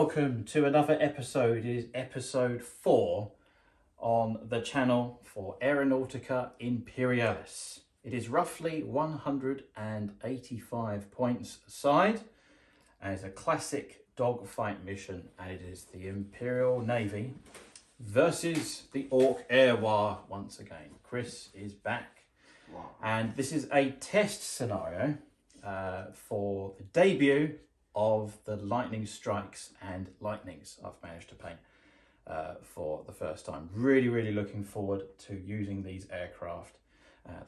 welcome to another episode. It is episode 4 on the channel for Aeronautica Imperialis. It is roughly 185 points aside, and it's a classic dogfight mission, and it is the Imperial Navy versus the Ork Air Waaagh once again. Kris is back, and this is a test scenario for the debut of the lightning strikes and lightnings I've managed to paint for the first time. Really looking forward to using these aircraft.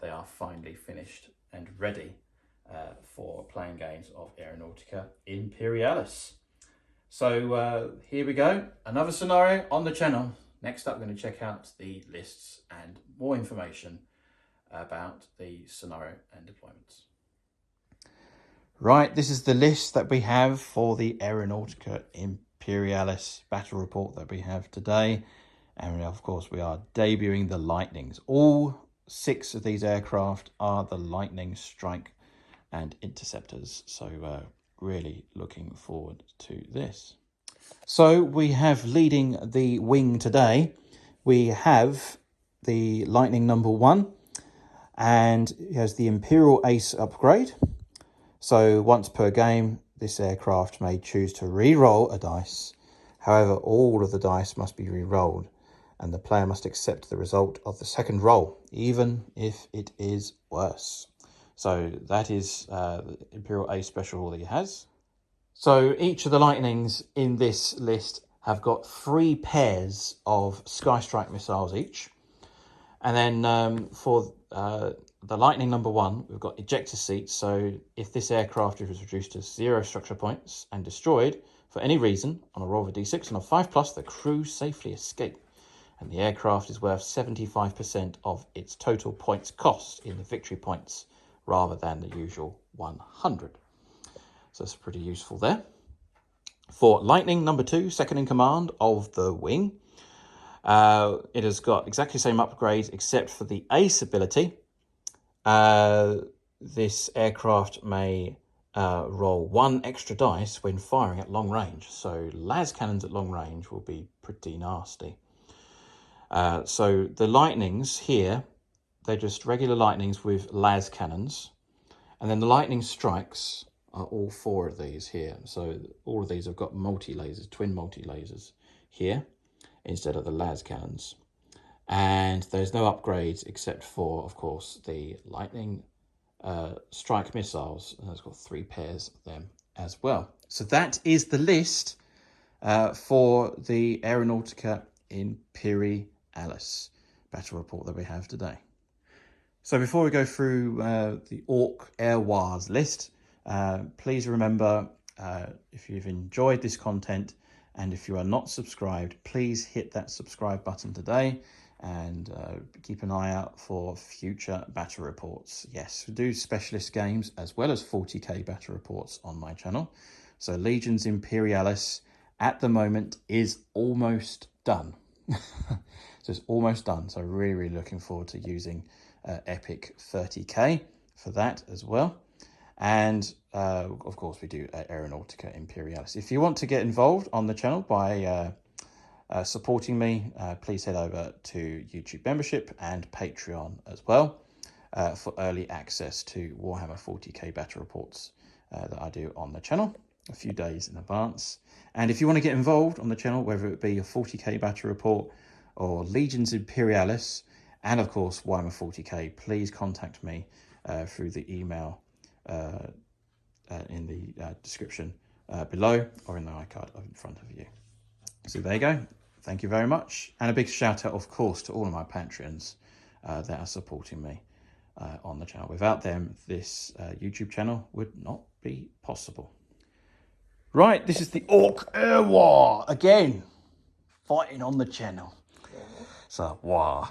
They are finally finished and ready for playing games of Aeronautica Imperialis. So here we go, another scenario on the channel. Next up, we're going to check out the lists and more information about the scenario and deployments. Right, this is the list that we have for the Aeronautica Imperialis battle report that we have today. And of course, we are debuting the Lightnings. All 6 of these aircraft are the Lightning Strike and Interceptors. So really looking forward to this. So we have leading the wing today, we have the Lightning number 1, and it has the Imperial Ace upgrade. So once per game, this aircraft may choose to re-roll a dice. However, all of the dice must be re-rolled, and the player must accept the result of the second roll, even if it is worse. So that is the Imperial Ace special rule that he has. So each of the Lightnings in this list have got 3 pairs of Sky Strike missiles each. And then for the Lightning number 1, we've got ejector seats. So if this aircraft is reduced to 0 structure points and destroyed for any reason on a roll of a d6 and a 5+, the crew safely escape. And the aircraft is worth 75% of its total points cost in the victory points rather than the usual 100. So that's pretty useful there. For Lightning number 2, second in command of the wing, it has got exactly the same upgrades except for the Ace ability. This aircraft may roll 1 extra dice when firing at long range. So las cannons at long range will be pretty nasty. So the Lightnings here, they're just regular Lightnings with las cannons. And then the Lightning Strikes are all 4 of these here. So all of these have got multi-lasers, twin multi-lasers here instead of the las cannons. And there's no upgrades except for, of course, the Lightning Strike missiles. And it's got 3 pairs of them as well. So that is the list for the Aeronautica Imperialis battle report that we have today. So before we go through the Ork Air Waaagh List, please remember, if you've enjoyed this content and if you are not subscribed, please hit that subscribe button today and keep an eye out for future battle reports. Yes, we do specialist games as well as 40k battle reports on my channel. So Legions Imperialis at the moment is almost done. So it's almost done. So really looking forward to using Epic 30k for that as well. And of course, we do Aeronautica Imperialis. If you want to get involved on the channel by supporting me, please head over to YouTube membership and Patreon as well for early access to Warhammer 40k battle reports that I do on the channel a few days in advance. And if you want to get involved on the channel, whether it be a 40k battle report or Legions Imperialis, and of course Warhammer 40k, please contact me through the email in the description below or in the iCard in front of you. So there you go. Thank you very much. And a big shout out, of course, to all of my Patreons that are supporting me on the channel. Without them, this YouTube channel would not be possible. Right, this is the Ork Air Waaagh again, fighting on the channel. So, wow.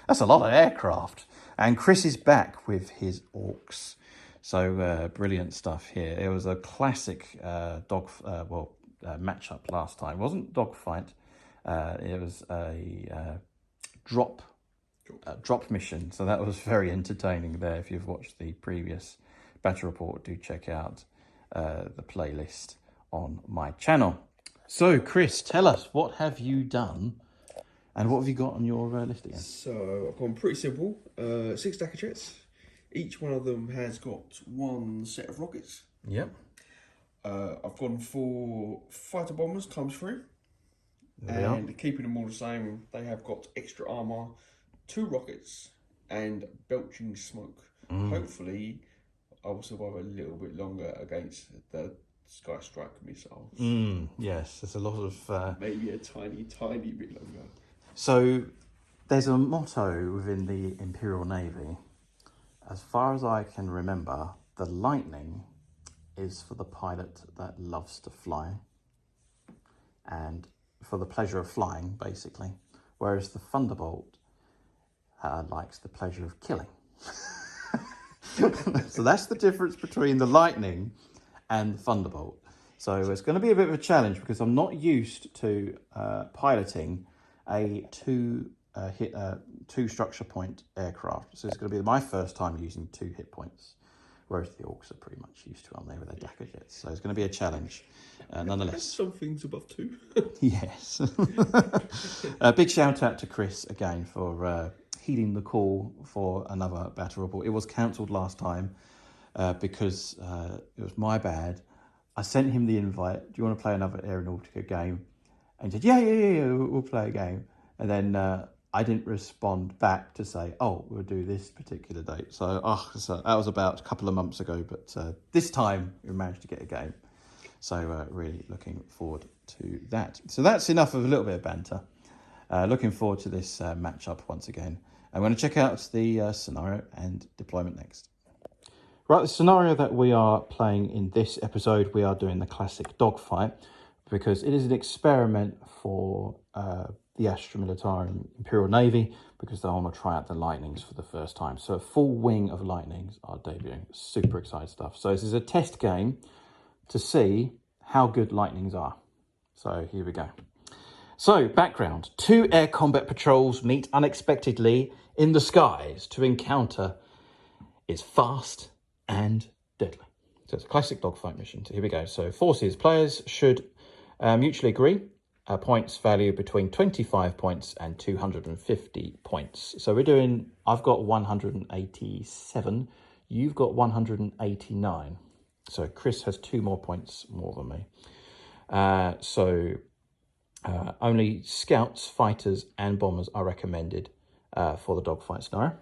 That's a lot of aircraft. And Kris is back with his Orks. So brilliant stuff here. It was a classic matchup last time. It wasn't dogfight. It was a drop mission. So that was very entertaining there. If you've watched the previous battle report, do check out the playlist on my channel. So Kris, tell us, what have you done and what have you got on your list again? So I've gone pretty simple, 6 stacker jets. Each one of them has got 1 set of rockets. Yep. I've gone for fighter bombers ×3. There and keeping them all the same, they have got extra armour, 2 rockets, and belching smoke. Hopefully, I will survive a little bit longer against the Sky Strike missiles. Yes, there's a lot of... Maybe a tiny, tiny bit longer. So, there's a motto within the Imperial Navy. As far as I can remember, the Lightning is for the pilot that loves to fly and for the pleasure of flying, basically, whereas the Thunderbolt likes the pleasure of killing. So that's the difference between the Lightning and the Thunderbolt. So it's going to be a bit of a challenge because I'm not used to piloting a two structure point aircraft. So it's going to be my first time using 2 hit points, whereas the Orks are pretty much used to, aren't they, with their Dakka jets. So it's going to be a challenge, nonetheless. Some things above 2. Yes. A big shout out to Kris again for heeding the call for another battle report. It was cancelled last time because it was my bad. I sent him the invite. Do you want to play another Aeronautica game? And he said, yeah, we'll play a game. And then I didn't respond back to say, oh, we'll do this particular date. So that was about a couple of months ago. But this time we managed to get a game. So really looking forward to that. So that's enough of a little bit of banter. Looking forward to this matchup once again. I'm going to check out the scenario and deployment next. Right, the scenario that we are playing in this episode, we are doing the classic dogfight because it is an experiment for the Astra Militarum Imperial Navy because they want to try out the Lightnings for the first time. So a full wing of Lightnings are debuting. Super exciting stuff. So this is a test game to see how good Lightnings are. So here we go. So background, 2 air combat patrols meet unexpectedly in the skies to encounter is fast and deadly. So it's a classic dogfight mission. So here we go. So forces, players should mutually agree points value between 25 points and 250 points. So we're doing, I've got 187, you've got 189. So Kris has 2 more points more than me. Only scouts, fighters and bombers are recommended for the dogfight scenario.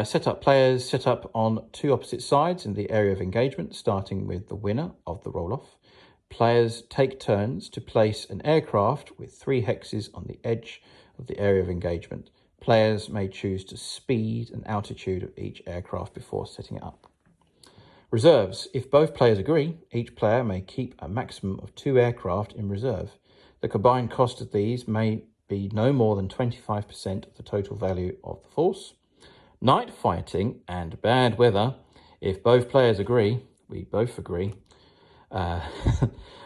Set up players set up on 2 opposite sides in the area of engagement, starting with the winner of the roll-off. Players take turns to place an aircraft with 3 hexes on the edge of the area of engagement. Players may choose to speed and altitude of each aircraft before setting it up. Reserves. If both players agree, each player may keep a maximum of 2 aircraft in reserve. The combined cost of these may be no more than 25% of the total value of the force. Night fighting and bad weather. If both players agree, we both agree.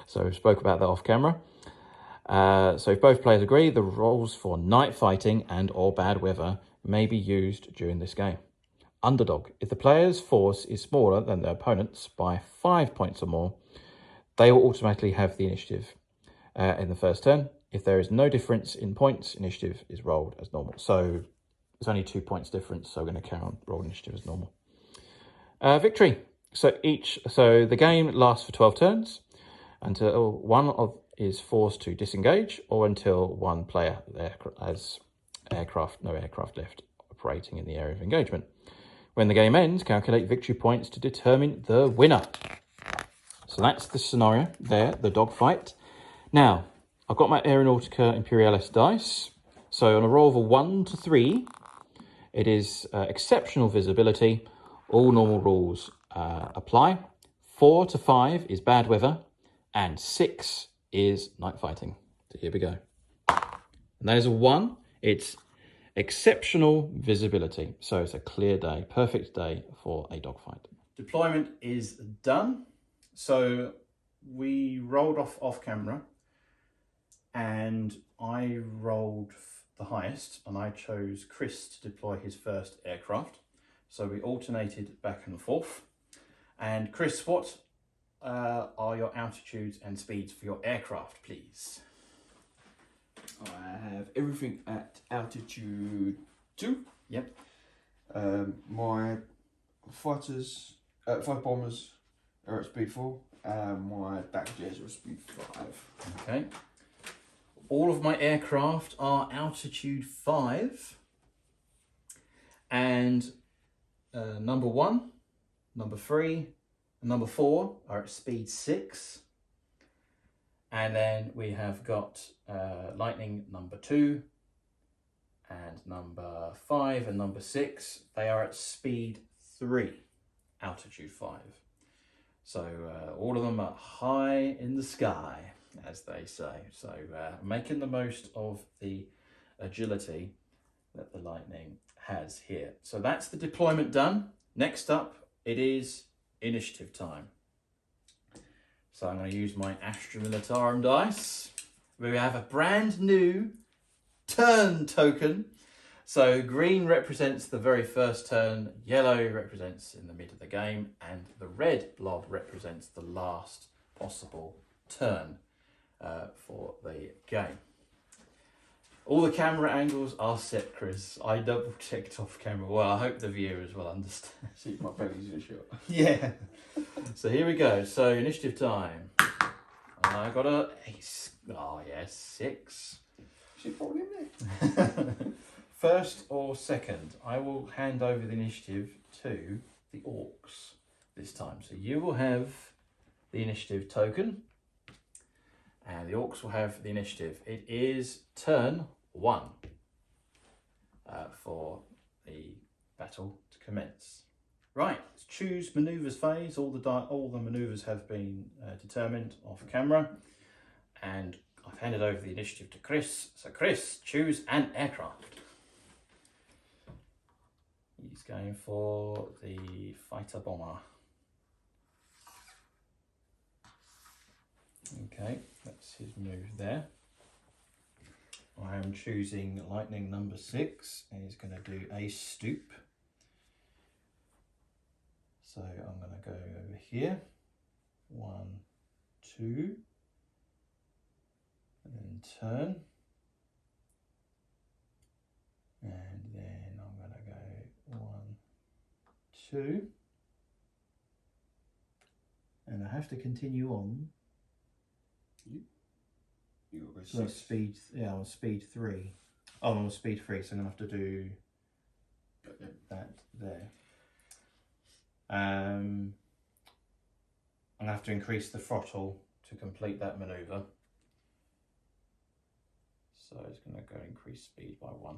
So we spoke about that off camera. So if both players agree, the rolls for night fighting and or bad weather may be used during this game. Underdog. If the player's force is smaller than their opponent's by 5 points or more, they will automatically have the initiative in the first turn. If there is no difference in points, initiative is rolled as normal. So there's only 2 points difference, so we're going to carry on roll initiative as normal. Victory. So the game lasts for 12 turns until one is forced to disengage or until one player has no aircraft left operating in the area of engagement. When the game ends, calculate victory points to determine the winner. So that's the scenario there, the dogfight. Now, I've got my Aeronautica Imperialis dice. So on a roll of a 1 to 3, it is exceptional visibility. All normal rules apply. 4 to 5 is bad weather. And 6 is night fighting. So here we go. And that is a 1. It's exceptional visibility. So it's a clear day, perfect day for a dogfight. Deployment is done. So we rolled off camera and I rolled the highest and I chose Kris to deploy his first aircraft. So we alternated back and forth. And Kris, what are your altitudes and speeds for your aircraft, please? I have everything at altitude 2. Yep. My fighter bombers are at speed 4, and my back jets are at speed 5. Okay. All of my aircraft are altitude 5. And number 1, number 3, and number 4 are at speed 6. And then we have got Lightning number 2 and number 5 and number 6. They are at speed 3, altitude 5. So all of them are high in the sky, as they say. So making the most of the agility that the Lightning has here. So that's the deployment done. Next up, it is initiative time. So I'm going to use my Astra Militarum dice. We have a brand new turn token. So green represents the very first turn, yellow represents in the mid of the game, and the red blob represents the last possible turn for the game. All the camera angles are set, Kris. I double checked off camera. Well, I hope the viewers will understand. See, my belly's in a shot. Yeah. So here we go. So initiative time. I got a ace. Oh yes, 6. She's probably in there. First or second, I will hand over the initiative to the Orks this time. So you will have the initiative token, and the Orks will have the initiative. It is turn 1 for the battle to commence. Right, let's choose manoeuvres phase. All the manoeuvres have been determined off camera, and I've handed over the initiative to Kris. So Kris, choose an aircraft. He's going for the fighter bomber. Okay, that's his move there. I am choosing Lightning number 6, and he's going to do a stoop. So I'm going to go over here, 1, 2, and then turn. And then I'm going to go 1, 2. And I have to continue on. You got So speed, yeah, I'm on speed 3. Oh, I'm on speed 3, so I'm going to have to do that there. I'm going to have to increase the throttle to complete that manoeuvre. So it's going to go increase speed by 1.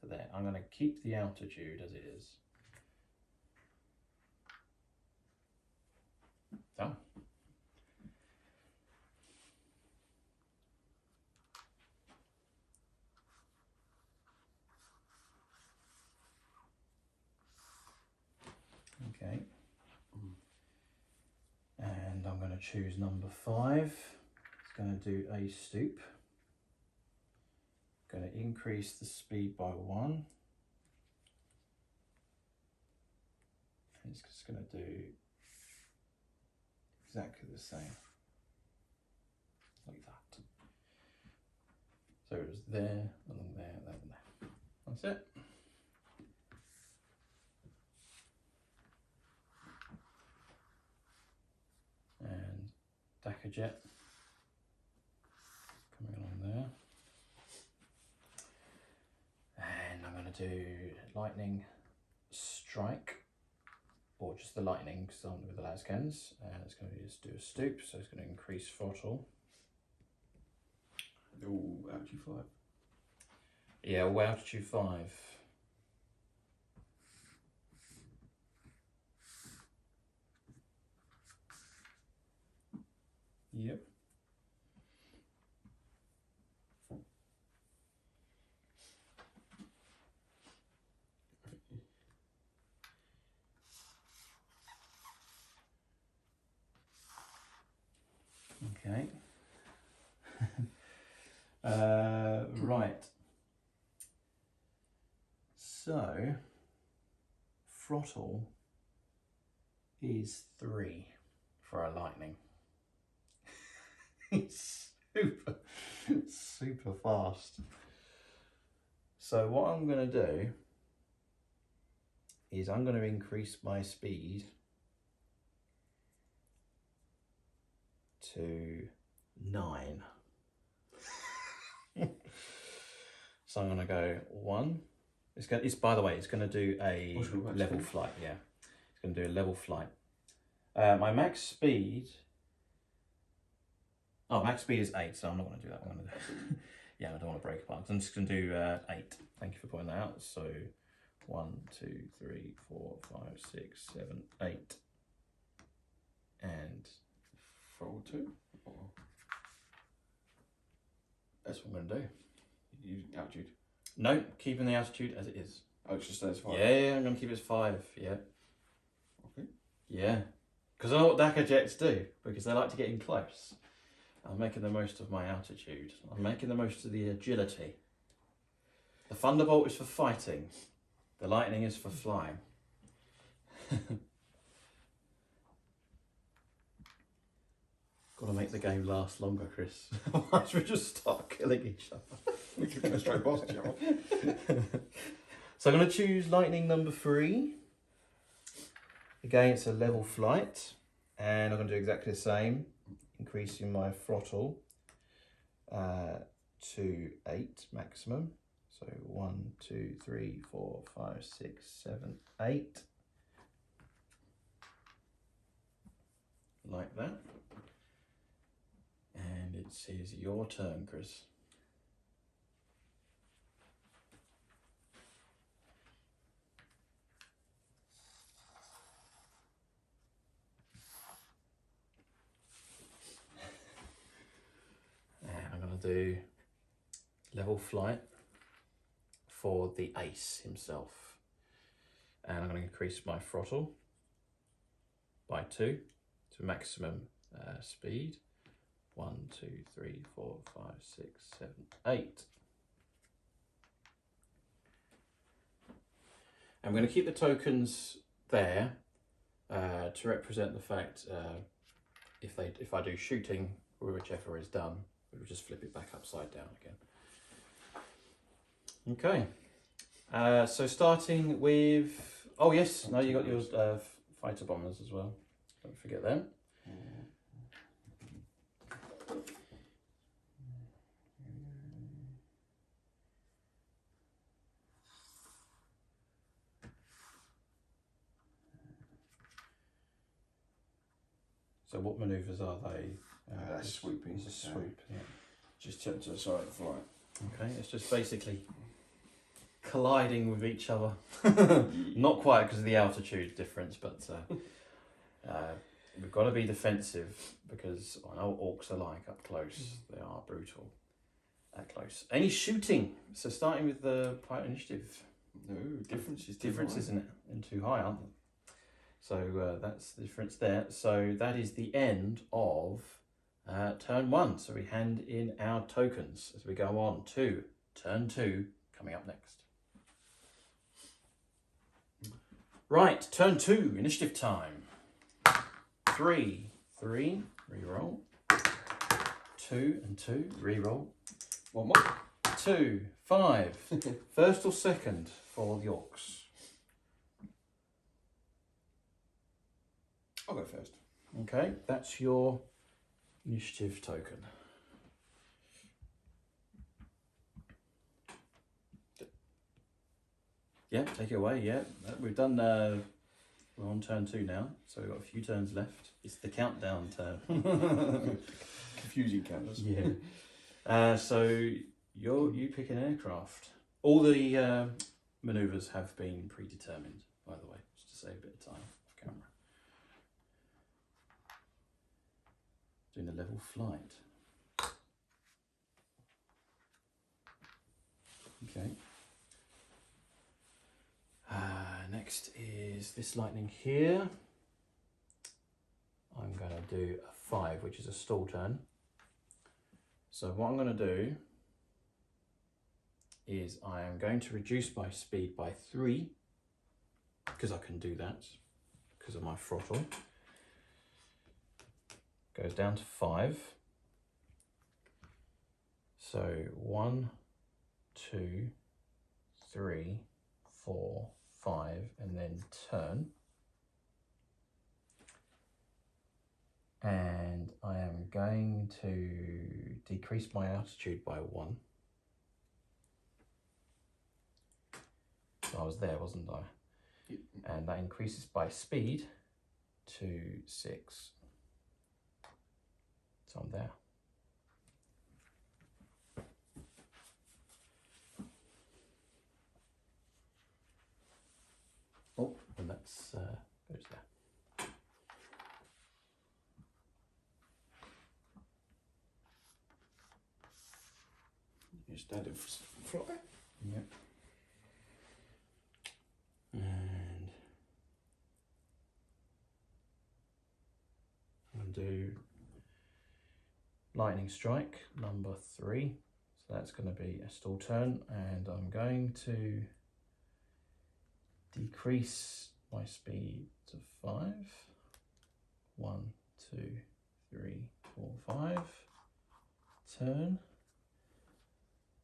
So there, I'm going to keep the altitude as it is. Done. Okay, and I'm going to choose number 5. It's going to do a stoop. Going to increase the speed by 1. And it's just going to do exactly the same, like that. So it was there, and then there, and there. That's it. And Dakar jet coming along there. And I'm going to do lightning strike, or just the lightning, because I'm with the lascans, and it's going to just do a stoop, so it's going to increase throttle. Oh, altitude 5. Yeah, well, altitude 5. Yep. Okay. Right. So, throttle is 3. for a lightning. It's super fast. So what I'm going to do is I'm going to increase my speed to 9. So I'm going to go 1. It's by the way, it's going to do a level flight. Yeah, it's going to do a level flight. My max speed. Oh, max speed is 8, so I'm not going to do that. I'm going to yeah, I don't want to break apart. I'm just going to do 8. Thank you for pointing that out. So 1, 2, 3, 4, 5, 6, 7, 8, and 4, 2. That's what I'm going to do. Using altitude. No, keeping the altitude as it is. Oh, it's just as 5. Yeah, I'm going to keep it as 5. Yeah. Okay. Yeah, because I know what Dakar jets do, because they like to get in close. I'm making the most of my altitude. I'm making the most of the agility. The Thunderbolt is for fighting. The Lightning is for flying. Got to make the game last longer, Chris. Otherwise we just start killing each other. We can go straight past each other. So I'm going to choose Lightning number 3. Again, it's a level flight. And I'm going to do exactly the same. Increasing my throttle to 8 maximum. So 1, 2, 3, 4, 5, 6, 7, 8. Like that. And it says your turn, Chris. Do level flight for the ace himself, and I'm going to increase my throttle by 2 to maximum speed. 1, 2, 3, 4, 5, 6, 7, 8. I'm going to keep the tokens there to represent the fact if I do shooting, whichever is done, we'll just flip it back upside down again. Okay, so starting with, oh yes, no, you got your fighter bombers as well. Don't forget them. So what manoeuvres are they? That's swooping. It's a swoop. Yeah. Just tip to the side of the flight. Okay, it's just basically colliding with each other. Not quite because of the altitude difference, but we've got to be defensive because I know what orcs are like up close. They are brutal at close. Any shooting? So starting with the pilot initiative. No, difference is difference, isn't it? And too high, aren't they? So that's the difference there. So that is the end of turn 1. So we hand in our tokens as we go on to turn 2, coming up next. Right, turn 2, initiative time. 3, 3, reroll. 2 and 2, reroll. 1 more. 2, 5. First or second for the orcs? I'll go first. Okay, that's your initiative token. Yeah, take it away. Yeah, we've done. We're on turn 2 now, so we've got a few turns left. It's the countdown turn. Confusing counters. Yeah. So you pick an aircraft. All the manoeuvres have been predetermined, by the way, just to save a bit of time off camera. Doing a level flight. Okay. Next is this lightning here. I'm going to do a 5, which is a stall turn. So what I'm going to do is I am going to reduce my speed by 3, because I can do that because of my throttle. goes down to 5. So 1, 2, 3, 4, 5, and then turn. And I am going to decrease my altitude by 1. So I was there, wasn't I? Yep. And that increases by speed to 6. So I'm there. Oh, and that's goes there. You're standing for fly. Yep. And I'll do lightning strike number 3. So that's going to be a stall turn, and I'm going to decrease my speed to 5. 1, 2, 3, 4, 5. Turn.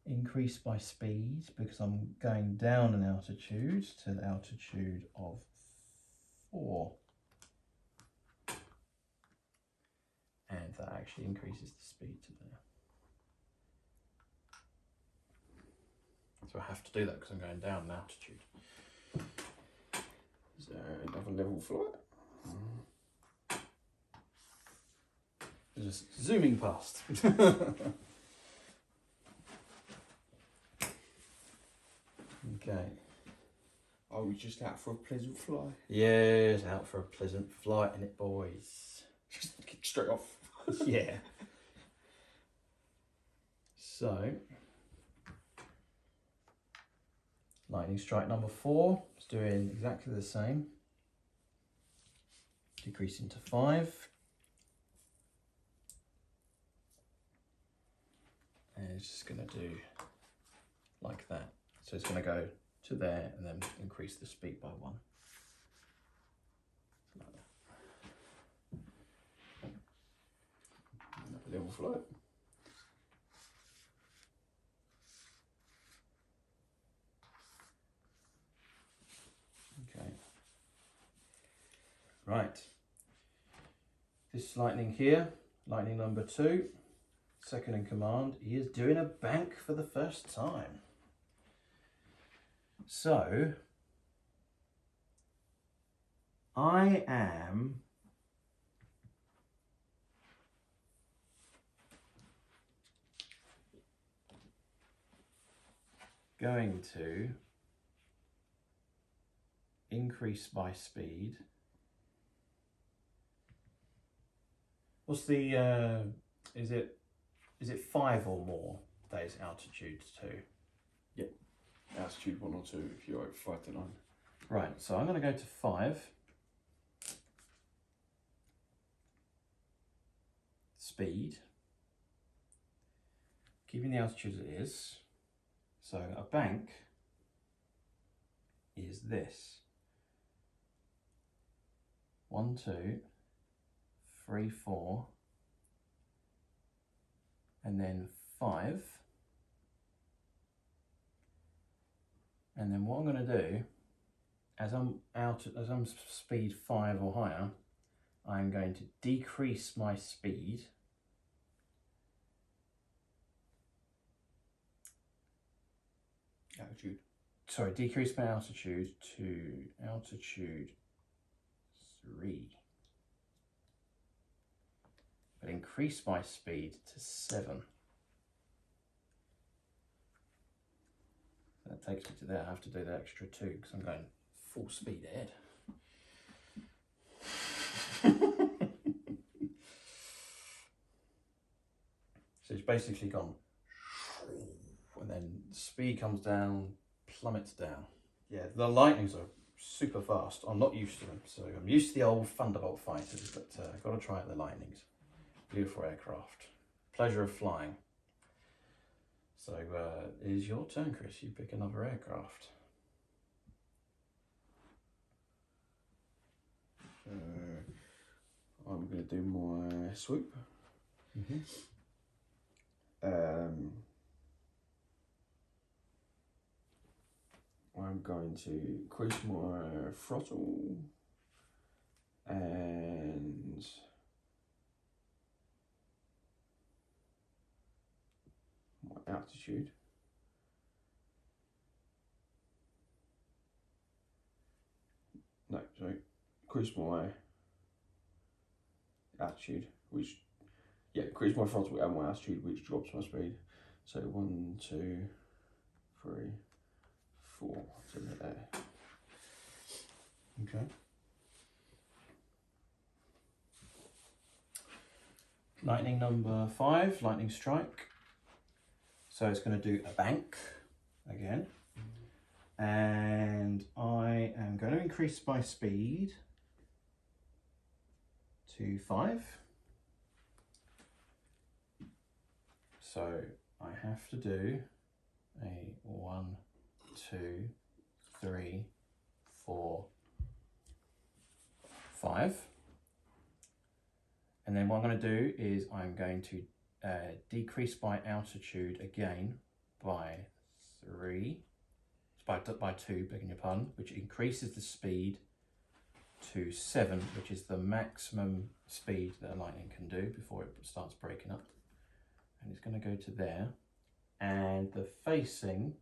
Increase my speed because I'm going down in altitude to the altitude of 4. And that actually increases the speed to there. So I have to do that because I'm going down in altitude. Is there another level flight? Just zooming past. Okay. Are we just out for a pleasant fly? Yes, out for a pleasant flight in it, boys. Just kick straight off. Yeah. So, lightning strike number 4 is doing exactly the same. Decreasing to 5. And it's just going to do like that. So it's going to go to there and then increase the speed by 1. Like that. Another level flight. Okay. Right. This lightning here, lightning number 2, second in command, he is doing a bank for the first time. So, I am going to increase my speed. What's the, is it 5 or more days altitude 2? Yep. Altitude 1 or 2 if you're over 5 to 9. Right, so I'm going to go to 5. Speed. Keeping the altitude as it is. So a bank is this. 1, 2, 3, 4, and then 5. And then what I'm going to do, as I'm speed 5 or higher, I'm going to decrease my speed Altitude. Sorry, decrease my altitude to altitude 3. But increase my speed to 7. That takes me to there. I have to do the extra 2 because I'm going full speed ahead. So it's basically gone, and then speed comes down, plummets down. Yeah, the lightnings are super fast. I'm not used to them, so I'm used to the old Thunderbolt fighters, but I've got to try out the lightnings. Beautiful aircraft. Pleasure of flying. So it is your turn, Kris. You pick another aircraft. I'm going to do my swoop. I'm going to increase my throttle and my altitude. No, sorry, increase my altitude, which, yeah, increase my throttle and my altitude, which drops my speed. So 1, 2, 3, 4, so there. Okay. Lightning number 5, lightning strike. So it's going to do a bank again. And I am going to increase my speed to 5. So I have to do a 1, 2, 3, 4, 5. And then what I'm going to do is I'm going to decrease my altitude again by 3. By 2, begging your pardon, which increases the speed to 7, which is the maximum speed that a lightning can do before it starts breaking up. And it's going to go to there. And the facing,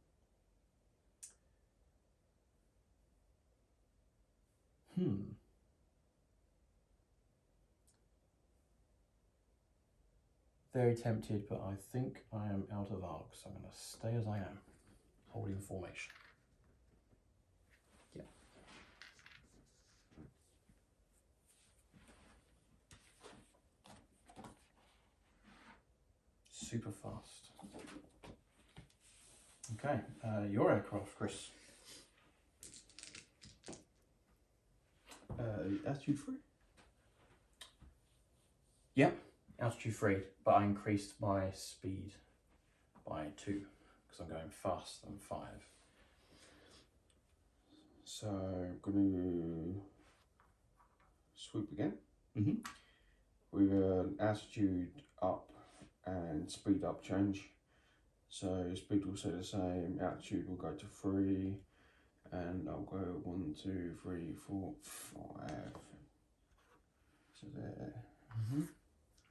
very tempted, but I think I am out of arc, so I'm going to stay as I am, holding formation. Yeah. Super fast. Okay, your aircraft, Kris. Altitude 3? Yeah, altitude 3, but I increased my speed by 2 because I'm going faster than 5. So I'm going to swoop again. With an altitude up and speed up change. So speed will stay the same, altitude will go to 3, and I'll go 1, 2, 3, 4, 5. So there.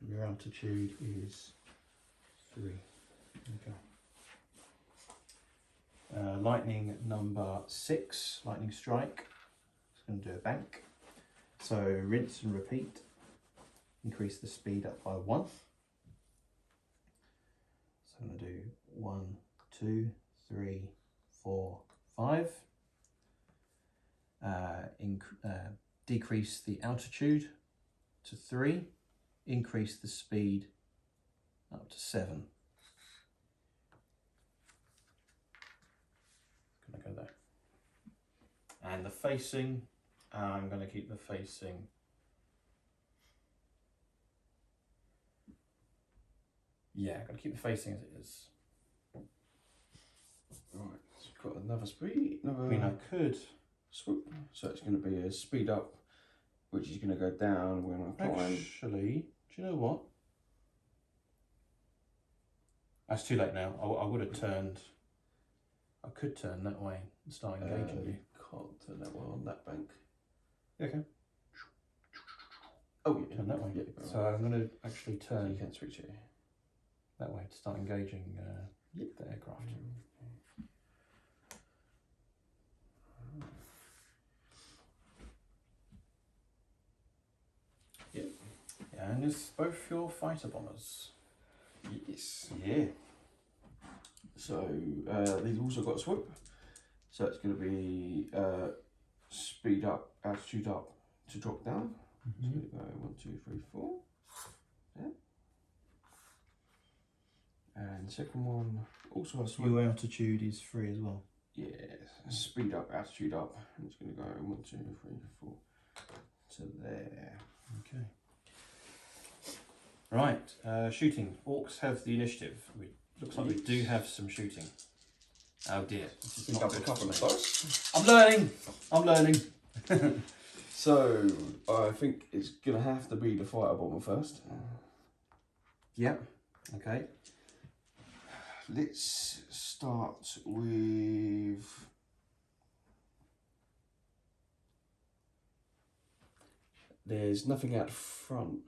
Your altitude is 3. Okay. Lightning number 6, lightning strike. It's going to do a bank. So rinse and repeat. Increase the speed up by 1. So I'm going to do 1, 2, 3, 4, 5. Decrease the altitude to 3. Increase the speed up to 7. Gonna go there. And the facing, I'm going to keep the facing. Yeah, I'm going to keep the facing as it is. Right, so you've got another speed. I mean, I could swoop. So it's going to be a speed up, which is going to go down when I climb. Actually, do you know what? That's too late now. I would have turned. I could turn that way and start engaging you. Can't turn that way on that bank. Okay. Oh, yeah. Turn that way. Yeah, so I'm going to actually turn. You can switch it that way to start engaging the aircraft. Yeah. And it's both your fighter bombers. Yes. Yeah. So these also got a swoop. So it's going to be speed up, altitude up to drop down. So we go 1, 2, 3, 4. Yeah. And the second one also has swoop. Your altitude is 3 as well. Yeah. Speed up, altitude up. And it's going to go 1, 2, 3, 4 to there. Okay. Right, shooting. Orcs have the initiative. Looks like we do have some shooting. Oh dear, this is not good. A couple of dice. I'm learning. So I think it's gonna have to be the fighter bomber first. Yep. Okay. Let's start with there's nothing out front.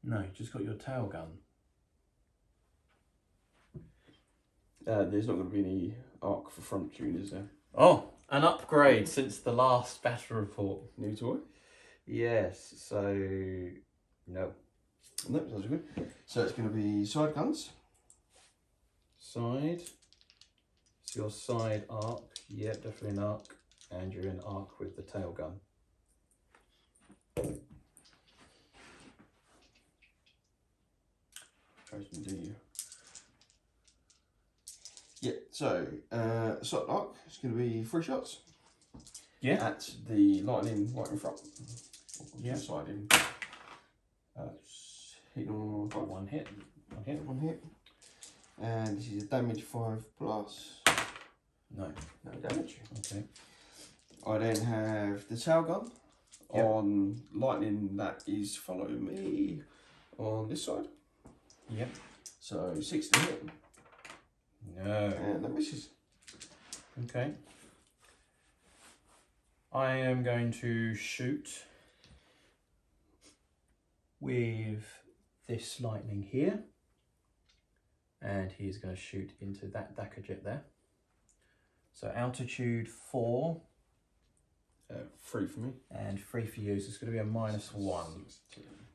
No, you just got your tail gun. There's not going to be any arc for front tune, is there? Oh, an upgrade since the last battle report. New toy? Yes, so no. No, sounds good. So it's going to be side guns. Side. It's your side arc. Yep, definitely an arc. And you're in arc with the tail gun. Tries to do you. Yeah, so side arc is going to be 3 shots. Yeah. At the lightning right in front. Yeah. Side in. Hit on 5. One hit. One hit. One hit. And this is a damage 5 plus. No. No damage. Okay. I then have the tail gun on lightning that is following me on this side. Yep. So 6 to hit. No. And that misses. Okay. I am going to shoot with this lightning here. And he's going to shoot into that Dakar jet there. So altitude 4. 3 for me. And 3 for you, so it's going to be a -1.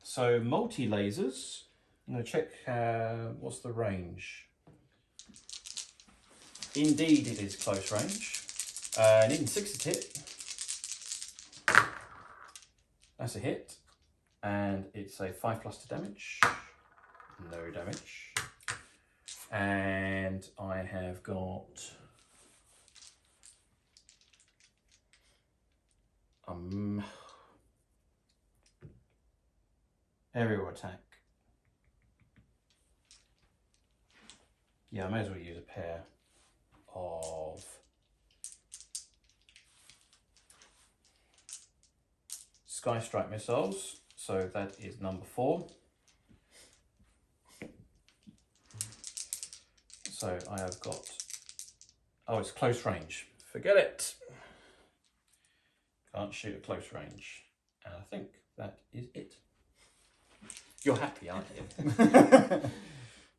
So multi-lasers, I'm going to check what's the range. Indeed it is close range. Needing 6 to hit. That's a hit. And it's a 5+ to damage. No damage. And I have got aerial attack. Yeah, I may as well use a pair of Sky Strike missiles. So that is number 4. So I have got, oh, it's close range. Forget it. Can't shoot at close range. And I think that is it. You're happy, aren't you?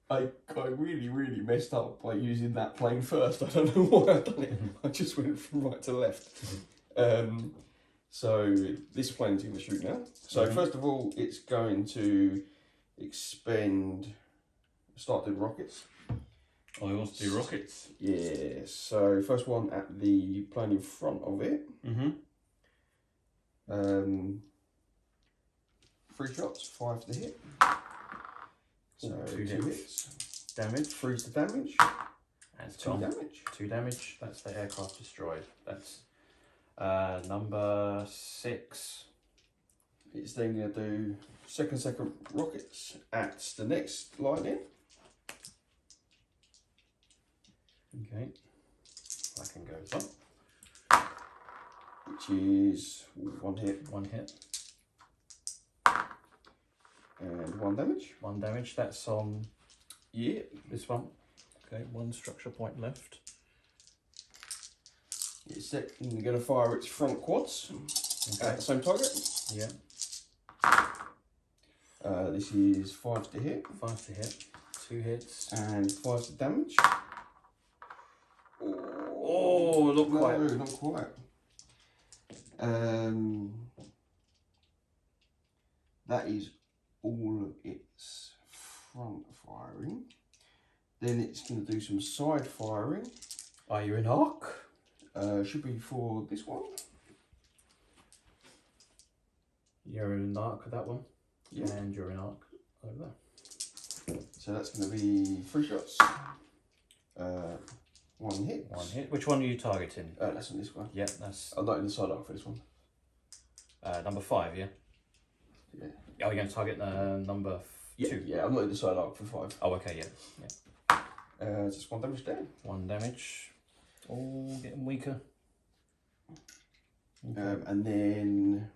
I really messed up by using that plane first. I don't know why I've done it. I just went from right to left. So this plane's going to shoot now. So first of all, it's going to expend, start doing rockets. Oh, he wants to do rockets. Yeah, so first one at the plane in front of it. 3 shots, 5 to hit. So 2 hits. Damage. 3 to damage. And 2 damage. 2 damage. That's the aircraft destroyed. That's number 6. It's then going to do second rockets at the next lightning. Okay. That can go as well. Which is 1 hit. 1 hit. And 1 damage. 1 damage. That's on this one. Okay, 1 structure point left. It's second, you're going to fire its front quads at the same target. Yeah. This is 5 to hit. 5 to hit. 2 hits. And 5 to damage. Oh, not quite. No, not quite. That is all of its front firing. Then it's going to do some side firing. Are you in arc? Should be for this one. You're in arc with that one. Yeah. And you're in arc over there. So that's going to be 3 shots. 1 hit. 1 hit. Which one are you targeting? That's on this one. Yeah, that's I'm not in the side arc for this one. number 5, yeah? Yeah. Oh, you're going to target number 2? Yeah, I'm not in the side arc for 5. Oh, okay, yeah. Just 1 damage down. 1 damage. Oh, getting weaker. Okay. And then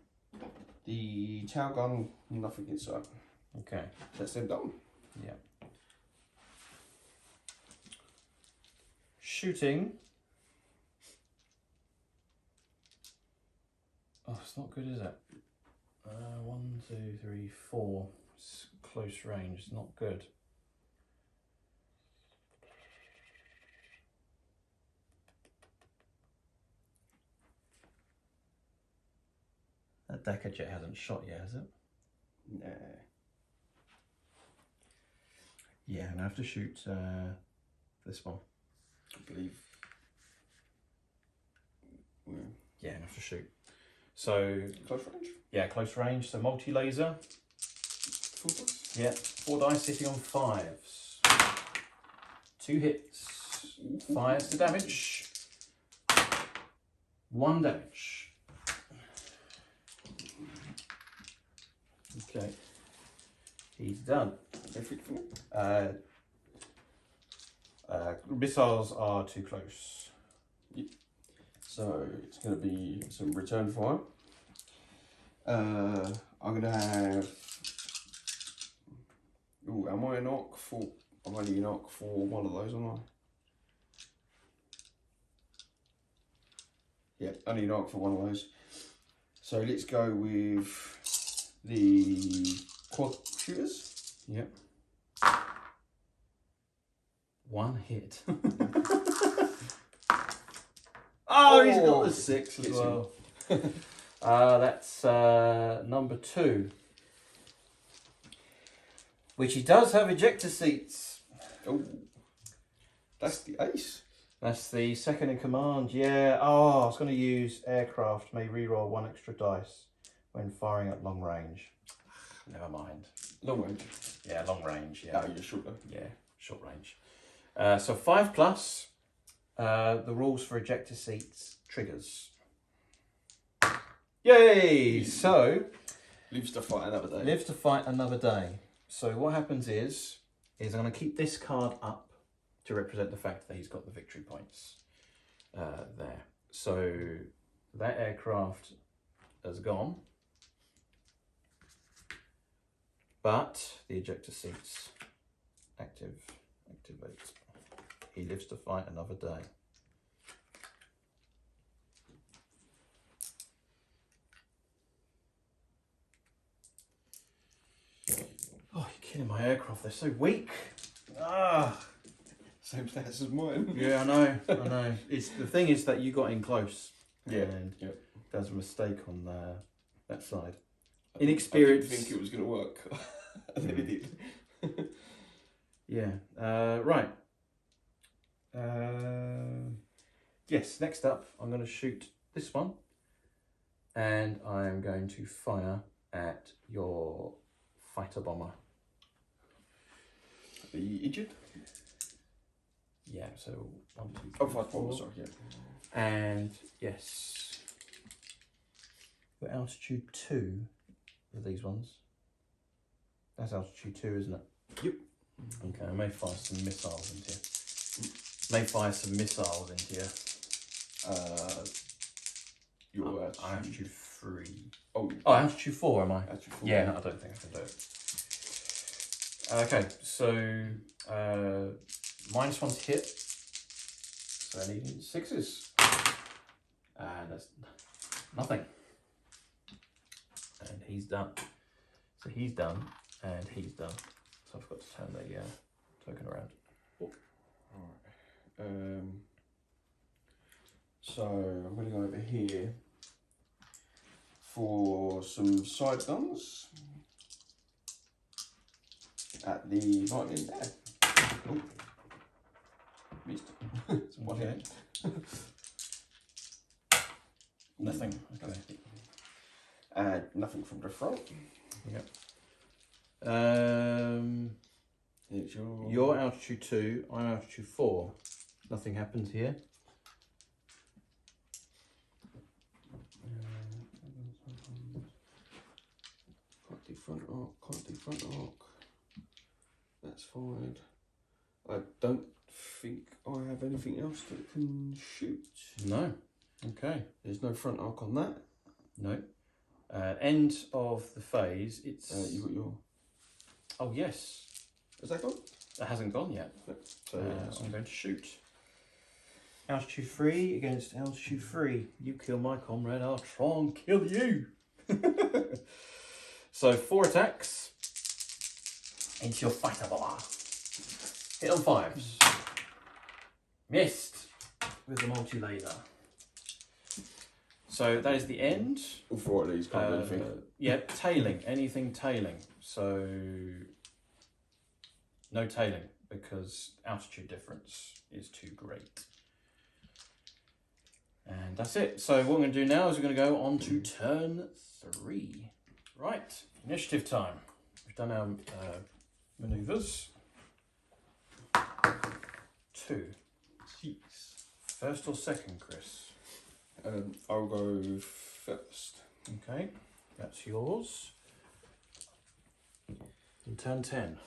the tail gun, nothing inside. Okay. That's them done. Yeah. Shooting. Oh, it's not good, is it? 1, 2, 3, 4. It's close range. It's not good. That Decker jet hasn't shot yet, has it? Nah. Yeah, I'm gonna have to shoot this one. I believe. Yeah, I'm gonna have to shoot. So Close range? yeah, close range. So multi-laser. 4 dice? Yeah, 4 dice sitting on 5s. 2 hits. 5 to damage. 1 damage. Okay. He's done. Everything? Missiles are too close. Yep. So it's going to be some return fire. I'm going to have. Ooh, am I an Ork for? I'm only an Ork for one of those, aren't I? Yeah, only an Ork for one of those. So let's go with the quad shooters. Yep. 1 hit. Oh, he's got the 6 as Hits well. That's number 2. Which he does have ejector seats. Oh, that's the ace. That's the second in command, yeah. Oh, I was going to use aircraft, may reroll 1 extra dice when firing at long range. Never mind. Long range. Yeah, long range, yeah. Oh, you're short though. Yeah, short range. So 5 plus, the rules for ejector seats triggers. Yay! So, Lives to fight another day. live to fight another day. So what happens is I'm going to keep this card up to represent the fact that he's got the victory points there. So that aircraft has gone, but the ejector seats activates. He lives to fight another day. Oh, you're killing my aircraft. They're so weak. Ah. Same stats as mine. Yeah, I know. I know. It's the thing is that you got in close. Yeah. And there's a mistake on that side. Inexperience. I didn't think it was going to work. And then it did. Yeah. Right. Yes. Next up, I'm going to shoot this one, and I'm going to fire at your fighter bomber. The Egypt? Yeah, so 1, 2, 3, Oh, fighter 4. bomber, sorry, yeah. And yes, the altitude 2 of these ones. That's altitude 2, isn't it? Yep. Okay, I may fire some missiles into you. Your altitude 3. Oh, altitude 4, am I? altitude 4. Yeah, no, I don't think I can do it. Okay, so -1's hit. So I need 6s. And that's nothing. And he's done. So he's done, and he's done. So I've got to turn the token around. Alright. So I'm going to go over here for some side guns at the lightning there. Oh, missed. It's one Okay. hit. Nothing. Okay. And nothing from the front. Yep. It's You're altitude 2, I'm altitude 4. Nothing happens here. Can't do front arc, can't do front arc. That's fine. I don't think I have anything else that can shoot. No. Okay. There's no front arc on that. No. End of the phase. It's. You got your. Oh yes. Has that gone? That hasn't gone yet. No. So I'm going to shoot. Altitude 3 against altitude 3. You kill my comrade, I'll try and kill you. So 4 attacks into your fighter bar. Hit on 5s. Missed with the multi-laser. So that is the end. all 4 of these can't do anything. Yeah, tailing. Anything tailing. So no tailing because altitude difference is too great. And that's it. So what we're going to do now is we're going to go on to turn 3. Right, initiative time. We've done our manoeuvres. 2. Jeez. First or second, Chris? I'll go first. Okay, that's yours. And turn 10.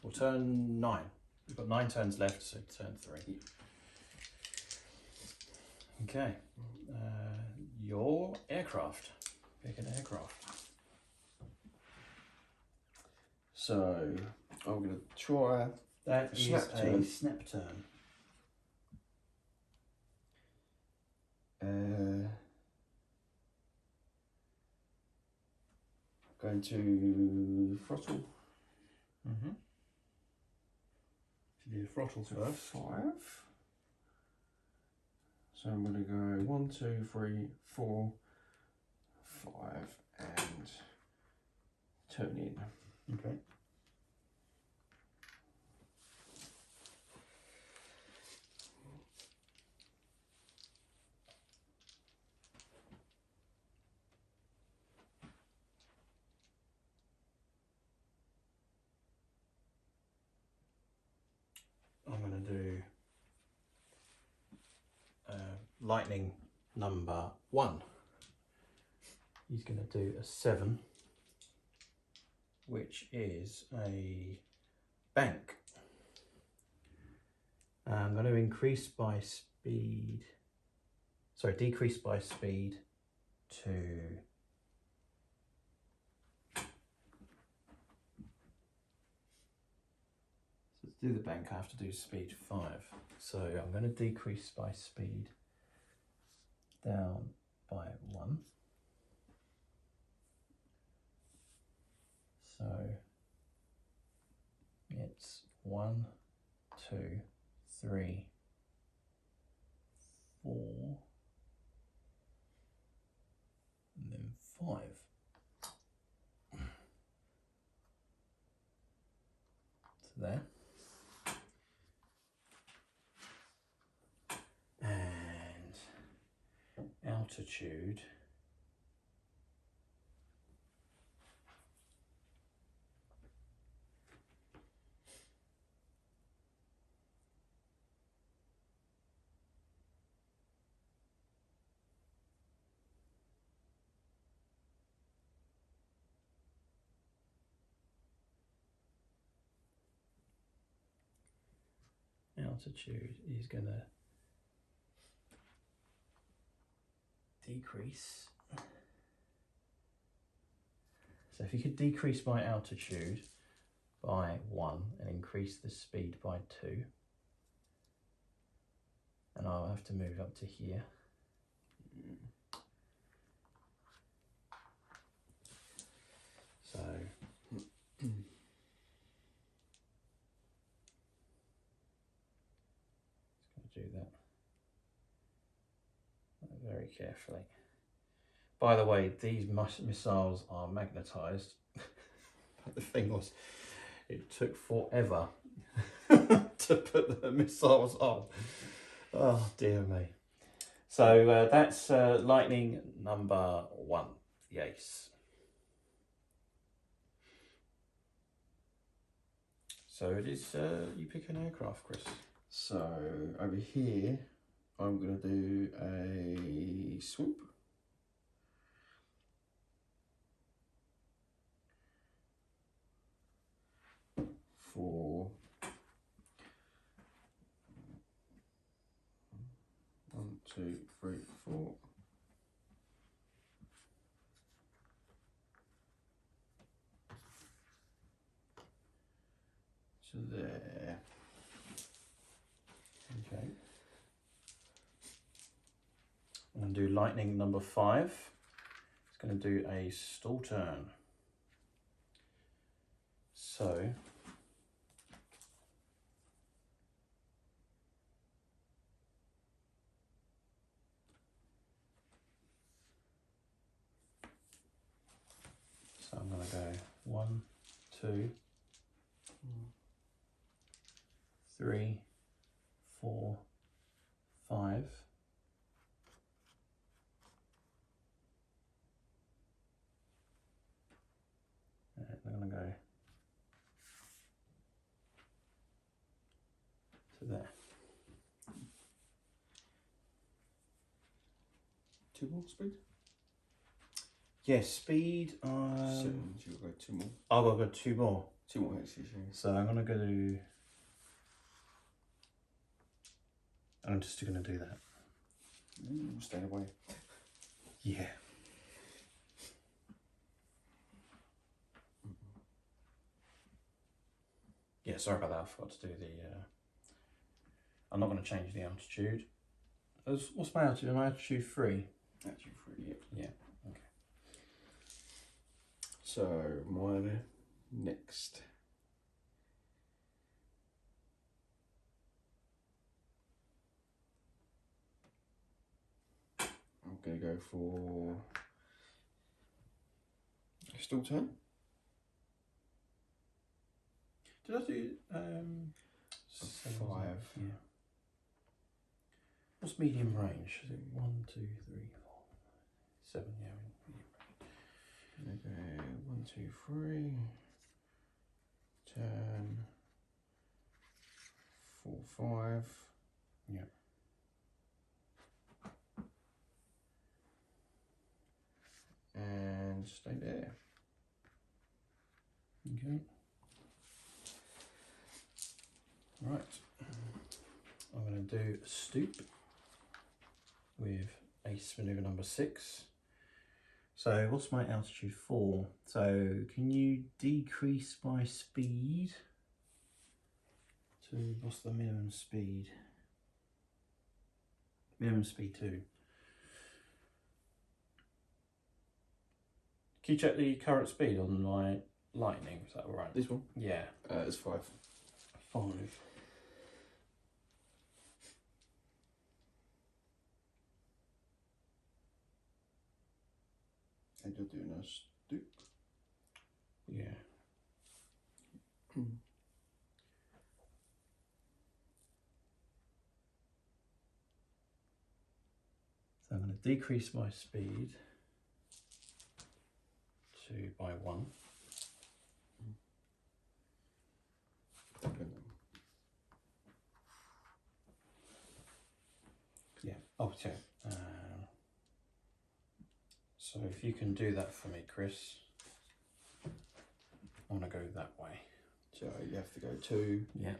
Or turn 9. We've got 9 turns left, so turn 3. Okay, your aircraft. Pick an aircraft. So I'm going to try. That is Snap a turn. snap turn. Going to throttle. Mm-hmm. To do the throttle first. 5. So I'm going to go 1, 2, 3, 4, 5, and turn in. Okay. I'm going to do lightning number 1. He's going to do a 7, which is a bank. I'm going to increase by speed, sorry, decrease by speed to do the bank, I have to do speed 5. So I'm going to decrease by speed down by 1. So it's 1, 2, 3, 4, and then 5. So there. Altitude is going to decrease. So if you could decrease my altitude by 1 and increase the speed by 2, and I'll have to move up to here. So just going to do that very carefully. By the way, these missiles are magnetised. But the thing was, it took forever to put the missiles on. Oh dear me. So that's lightning number 1, the ace. So it is, you pick an aircraft, Chris. So over here, I'm going to do a swoop. For 1, 2, 3, 4, to there. Okay. I'm going to do lightning number 5. It's going to do a stall turn. So I'm going to go 1, 2, 3, 4, 5. And I'm going to go to there. 2 more speed? Yes, speed. 7, so you'll go 2 more. Oh, I've got 2 more. 2 more hexes, yeah. So I'm going to go to. I'm just going to do that. Ooh, stay away. Yeah. Yeah, sorry about that. I forgot to do the. I'm not going to change the altitude. What's my altitude? My altitude 3. Altitude 3, yeah. Yeah. Okay. So my next. I'm going to go for a stall turn. Did I do 5? Yeah. What's medium range? Is it 1, 2, 3, 4, 7? Yeah, medium range. Okay, 1, 2, 3. Turn. 4, 5. Yeah. And stay there. Okay. Right. I'm going to do a stoop with ace maneuver number 6. So what's my altitude 4? So can you decrease my speed to, what's the minimum speed? Minimum speed 2. Can you check the current speed on my lightning? Is that all right? This one? Yeah. It's 5. 5. And you're doing a stoop. Yeah. So I'm going to decrease my speed by 1. Yeah. Oh, so. So if you can do that for me, Kris. I want to go that way. So you have to go 2. Yeah.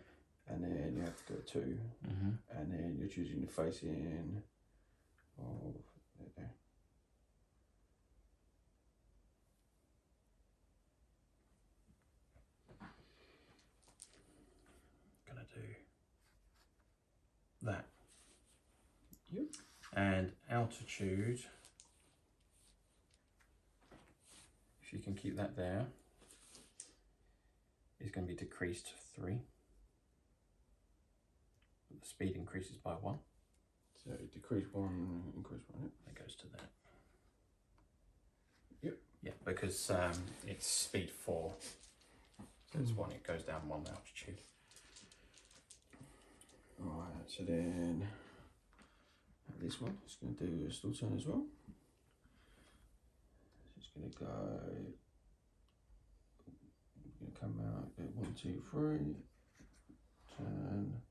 And then you have to go 2. And then you're choosing the facing of there. Gonna do that. Yep. And altitude, if you can keep that there, is going to be decreased to 3. But the speed increases by 1. So decrease 1, increase 1. That goes to that. Yep. Yeah, because it's speed 4. So it's 1, it goes down 1 altitude. Alright, so then this one is going to do a stall turn as well. So it's going to go, we're going to come out at 1, 2, 3, turn,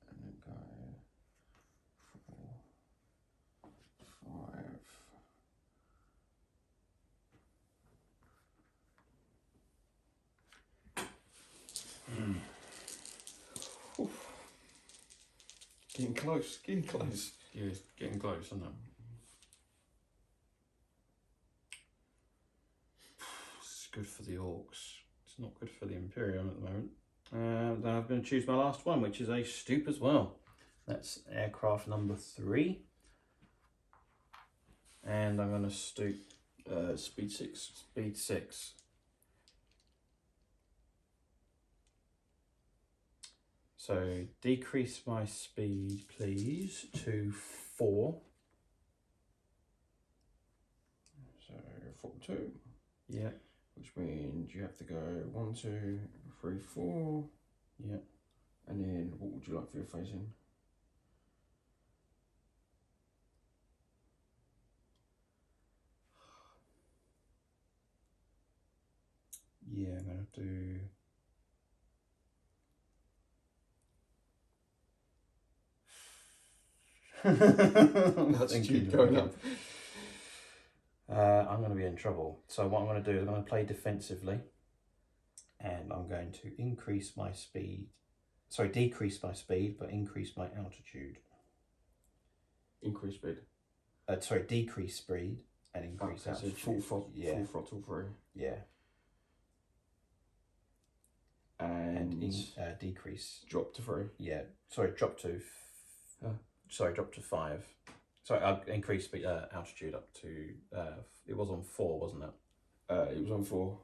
and then go 4, 5. Getting close, getting close. Yeah, it's getting close, isn't it? It's good for the orcs. It's not good for the Imperial at the moment. Then I'm going to choose my last one, which is a stoop as well. That's aircraft number 3. And I'm going to stoop speed 6. speed 6. So decrease my speed, please, to 4. So 42. Yeah. Which means you have to go 1, 2, 3, 4. Yeah. And then what would you like for your phasing? Yeah, I'm going to do... That's keep going up. I'm going to be in trouble. So what I'm going to do is I'm going to play defensively, and I'm going to increase my speed. Sorry, decrease my speed, but increase my altitude. Increase speed. Sorry, decrease speed and increase altitude. So full throttle through. Yeah. And decrease. Drop to 3. Yeah. Sorry, drop to. Sorry, drop to 5. Sorry, I'll increase speed, altitude up to. It was on 4, wasn't it? It was on 4.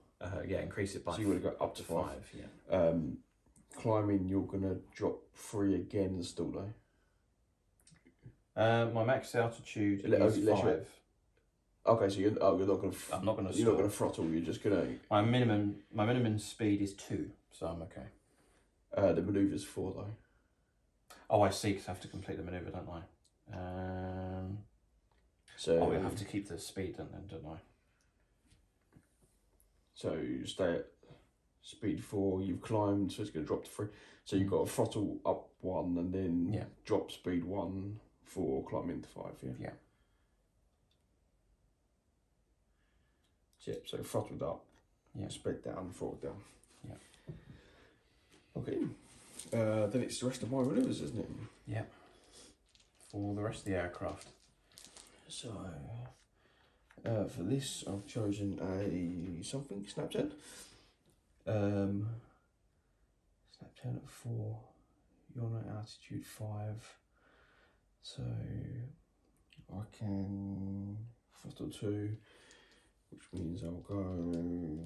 Yeah, increase it by. So you would have got up to 5. Yeah. Climbing, you're gonna drop 3 again still though. My max altitude is 5. Okay, so you're not gonna. I'm not gonna. You're not gonna throttle. You're just gonna. My minimum speed is 2, so I'm okay. The manoeuvre's 4 though. Oh, I see. Because I have to complete the manoeuvre, don't I? So. I have to keep the speed, don't I? So you stay at speed 4. You've climbed, so it's gonna drop to 3. So you've got to throttle up 1 and then drop speed 1 for climbing to 5. Yeah. Yeah. Yep, so throttled up, sped down, throttled down. Yeah. Okay. Then it's the rest of my manoeuvres, isn't it? Yeah. For the rest of the aircraft. So, for this, I've chosen a something snap turn. Snap turn at 4. You're on altitude 5. So, I can throttle 2. Which means I'll go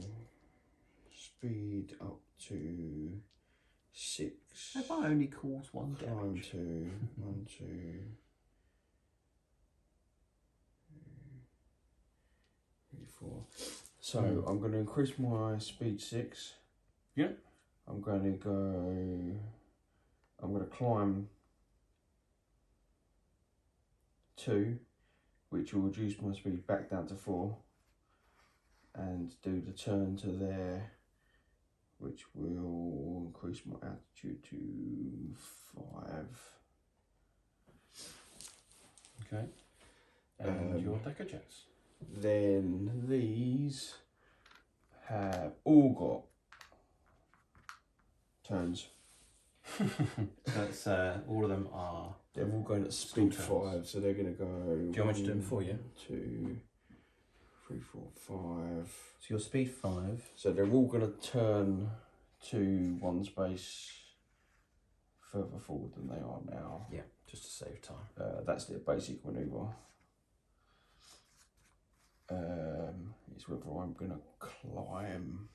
speed up to 6. Have I only caused 1 Climb damage? to 1, 2, 3, 4. So I'm going to increase my speed 6. Yeah. I'm going to climb 2, which will reduce my speed back down to 4. And do the turn to there, which will increase my altitude to 5. Okay. And your decker jets. Then these have all got turns. So it's, all of them are. They're all going at speed 5, so they're going to go. Do you want me to do them for you? 2, 3, 4, 5. So your speed 5. So they're all going to turn to 1 space further forward than they are now. Yeah, just to save time. That's their basic manoeuvre. It's whether I'm going to climb.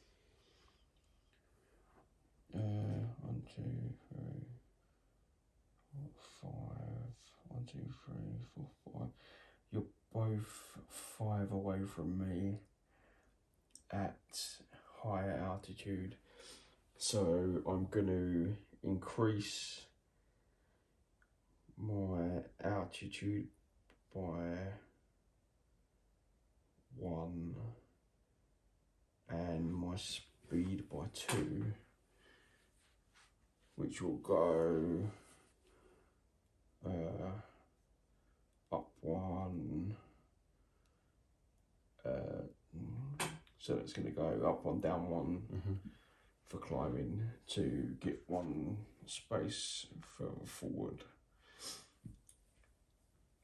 1, 2, 3, 4, 5. 1, 2, 3, 4, 5. You're both 5 away from me at higher altitude, so I'm going to increase my altitude by 1 and my speed by 2, which will go up 1. So it's going to go up 1, down 1 for climbing to get 1 space further forward.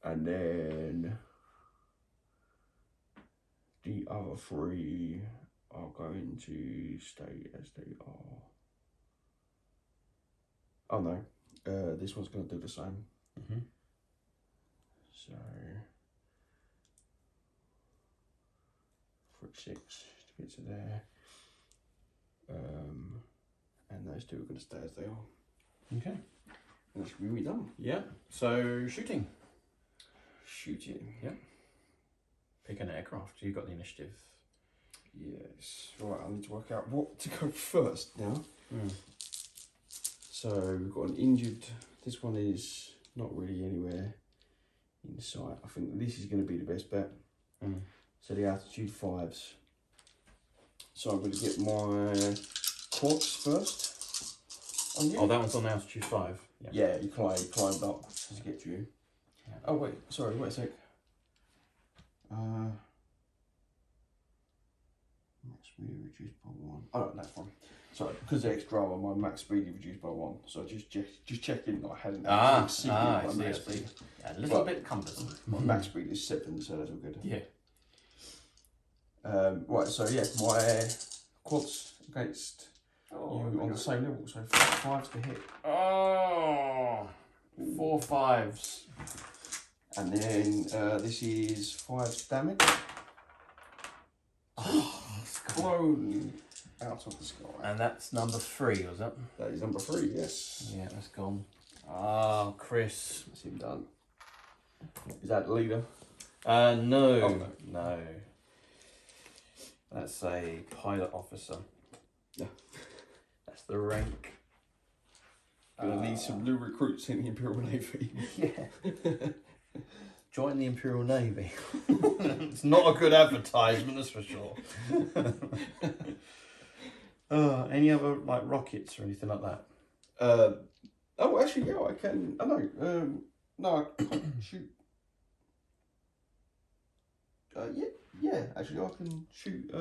And then the other 3 are going to stay as they are. Oh no, this one's going to do the same. So 6 to get to there. And those two are going to stay as they are. Okay. And that's really done. Yeah. So shooting. Shooting. Yeah. Pick an aircraft. You've got the initiative. Yes. Right, I need to work out what to go first now. So we've got an injured. This one is not really anywhere in sight. I think this is going to be the best bet. So the altitude 5s. So I'm going to get my quads first. Oh, that one's on altitude 5. Yeah, you climbed up to get to you. Yeah. Oh wait, sorry, wait a sec. Max speed reduced by 1. Oh no, that's fine. Sorry, because the extra armor, my max speed is reduced by 1. So just checking that I hadn't exceeded my max speed. Yeah, a little bit cumbersome. My max speed is 7, so that's all good. Yeah. Right, so yeah, my quads against you on the same level, so 5s to hit. Oh, 4 5s. And then this is 5 damage. Oh, blown out of the sky. And that's number 3, was it? That is number 3, yes. Yeah, that's gone. Ah, Kris. That's him done. Is that the leader? No. Oh, no. That's a pilot officer. Yeah. That's the rank. Gonna need some new recruits in the Imperial Navy. Yeah. Join the Imperial Navy. It's not a good advertisement, that's for sure. Any other like rockets or anything like that? Oh, actually, yeah, I can. I know. No, I can't shoot. Yeah. Actually, I can shoot.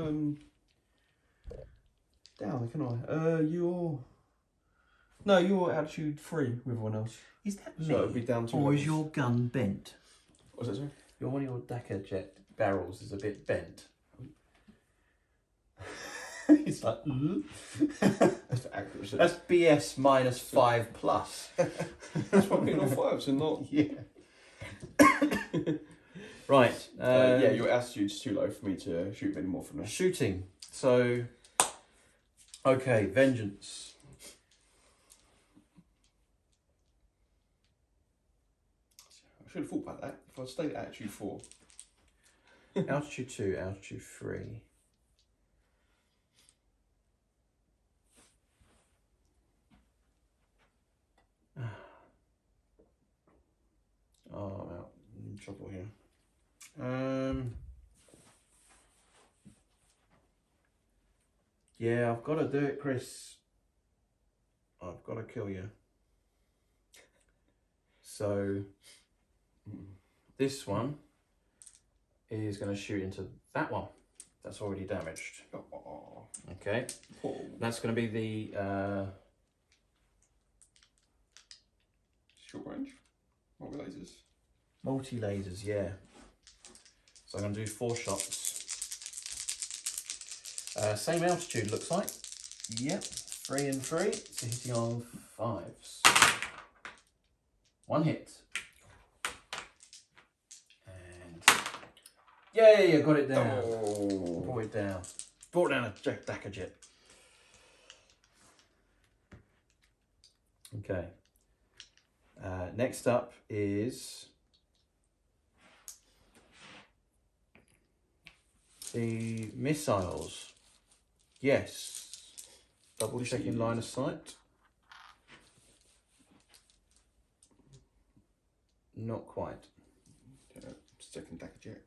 Down, can I? You're altitude 3 with everyone else. Is that so it'll be down to. Or is your gun bent? What's that, sorry? One of your Dakar jet barrels is a bit bent. It's like, That's the accuracy. That's BS minus 5 plus. That's why I'm getting all 5s and not. Yeah. Right. Yeah, your altitude's too low for me to shoot any more from there. Shooting. So, okay, vengeance. I should have thought about that. If I'd stayed at altitude 4. Altitude 2, altitude 3. Oh, I'm out. I'm in trouble here. Yeah, I've got to do it, Kris. I've got to kill you. So, this one is going to shoot into that one. That's already damaged. Oh. Okay. That's going to be the short range. Multi-lasers. Multi-lasers, yeah. So I'm going to do 4 shots. Same altitude, looks like. Yep, 3 and 3. So hitting on 5s. 1 hit. And yay, I got it down. Oh. Brought it down. Brought down a Dakar jet. Okay. Next up is the missiles. Yes. Double checking line of sight. Not quite. Second Dakar jet.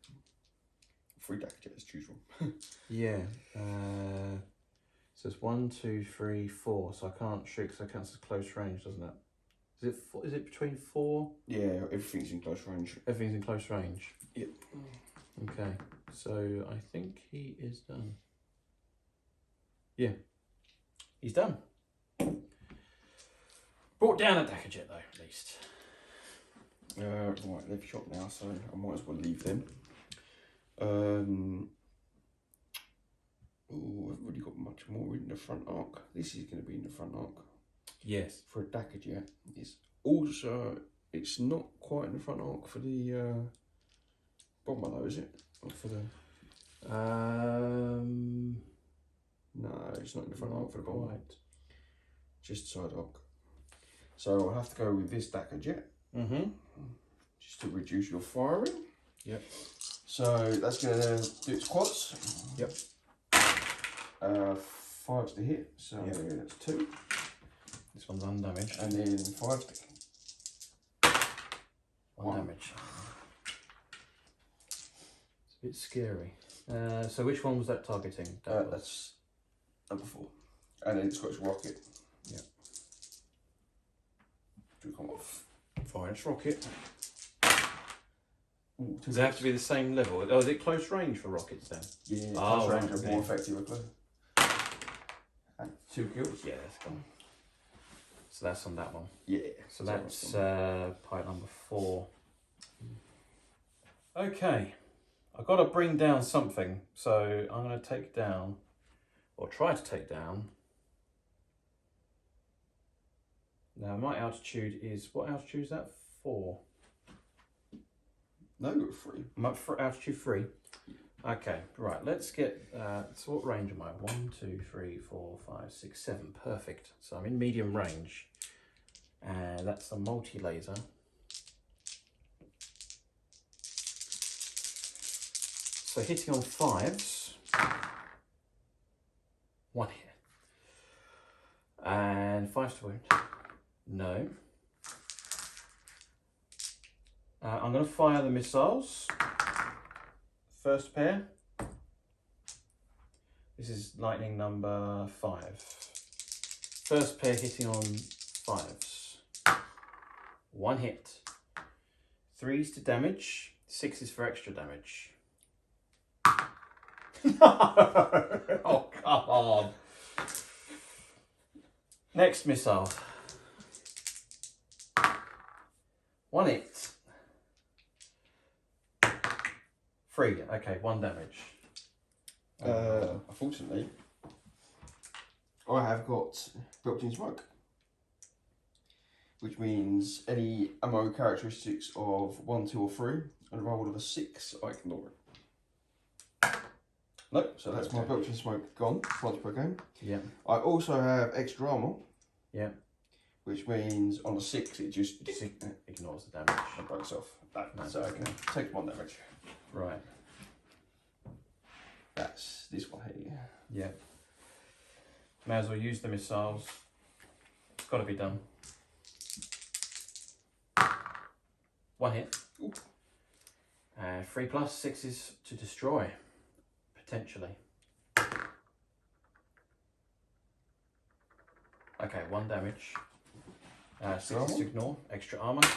3 Dakar jets to choose from. Yeah. So it's 1, 2, 3, 4. So I can't shoot because that counts as close range, doesn't it? Is it between 4? Yeah, everything's in close range. Everything's in close range. Yep. Okay. So I think he is done. Yeah. He's done. Brought down a Dakar jet though, at least. Right, they've shot now, so I might as well leave them. much more in the front arc. This is going to be in the front arc. Yes. For a Dakar jet. It's also, it's not quite in the front arc for the bomber though, is it? Or for the... No, it's not in the front arc for the bomber. Quite. Just side arc. So I'll have to go with this Dakar jet. Just to reduce your firing. Yep. So that's going to do its quads. Yep. 5s to hit, so that's 2. This one's undamaged. And then 5s to... 1 damage. It's a bit scary. So which one was that targeting? That's number 4. And then it's got its rocket. Yeah. Do come off. Fire its rocket. Ooh, Does it have to be the same level? Oh, is it close range for rockets then? Yeah, oh, close range right, are more effective, I believe. And 2 kills. Yeah, that's gone. So that's on that one. Yeah. So that's pipe number 4. Okay, I've got to bring down something. So I'm going to take down, or try to take down. Now my altitude is, what altitude is that? 4. No, you're 3. For altitude 3. Okay, right, let's get, so what range am I? 1, 2, 3, 4, 5, 6, 7, perfect. So I'm in medium range, and that's the multi-laser. So hitting on 5s, 1 hit. And 5 to wound, no. I'm going to fire the missiles. First pair. This is lightning number 5. First pair hitting on 5s. 1 hit. 3s to damage. 6s for extra damage. Oh, come on. Next missile. 1 hit. 3, okay, 1 damage. Unfortunately, I have got built-in smoke, which means any ammo characteristics of 1, 2, or 3, and a roll of a 6, I ignore it. Nope, so that's my built-in smoke gone once per game. Yeah. I also have extra armor. Yeah. Which means on a 6, it just ignores the damage. And by itself. So I can take 1 damage. Right. That's this one here. Yeah. May as well use the missiles. It's got to be done. 1 hit. 3 plus 6s to destroy. Potentially. Okay, 1 damage. 6s to ignore. Extra armor.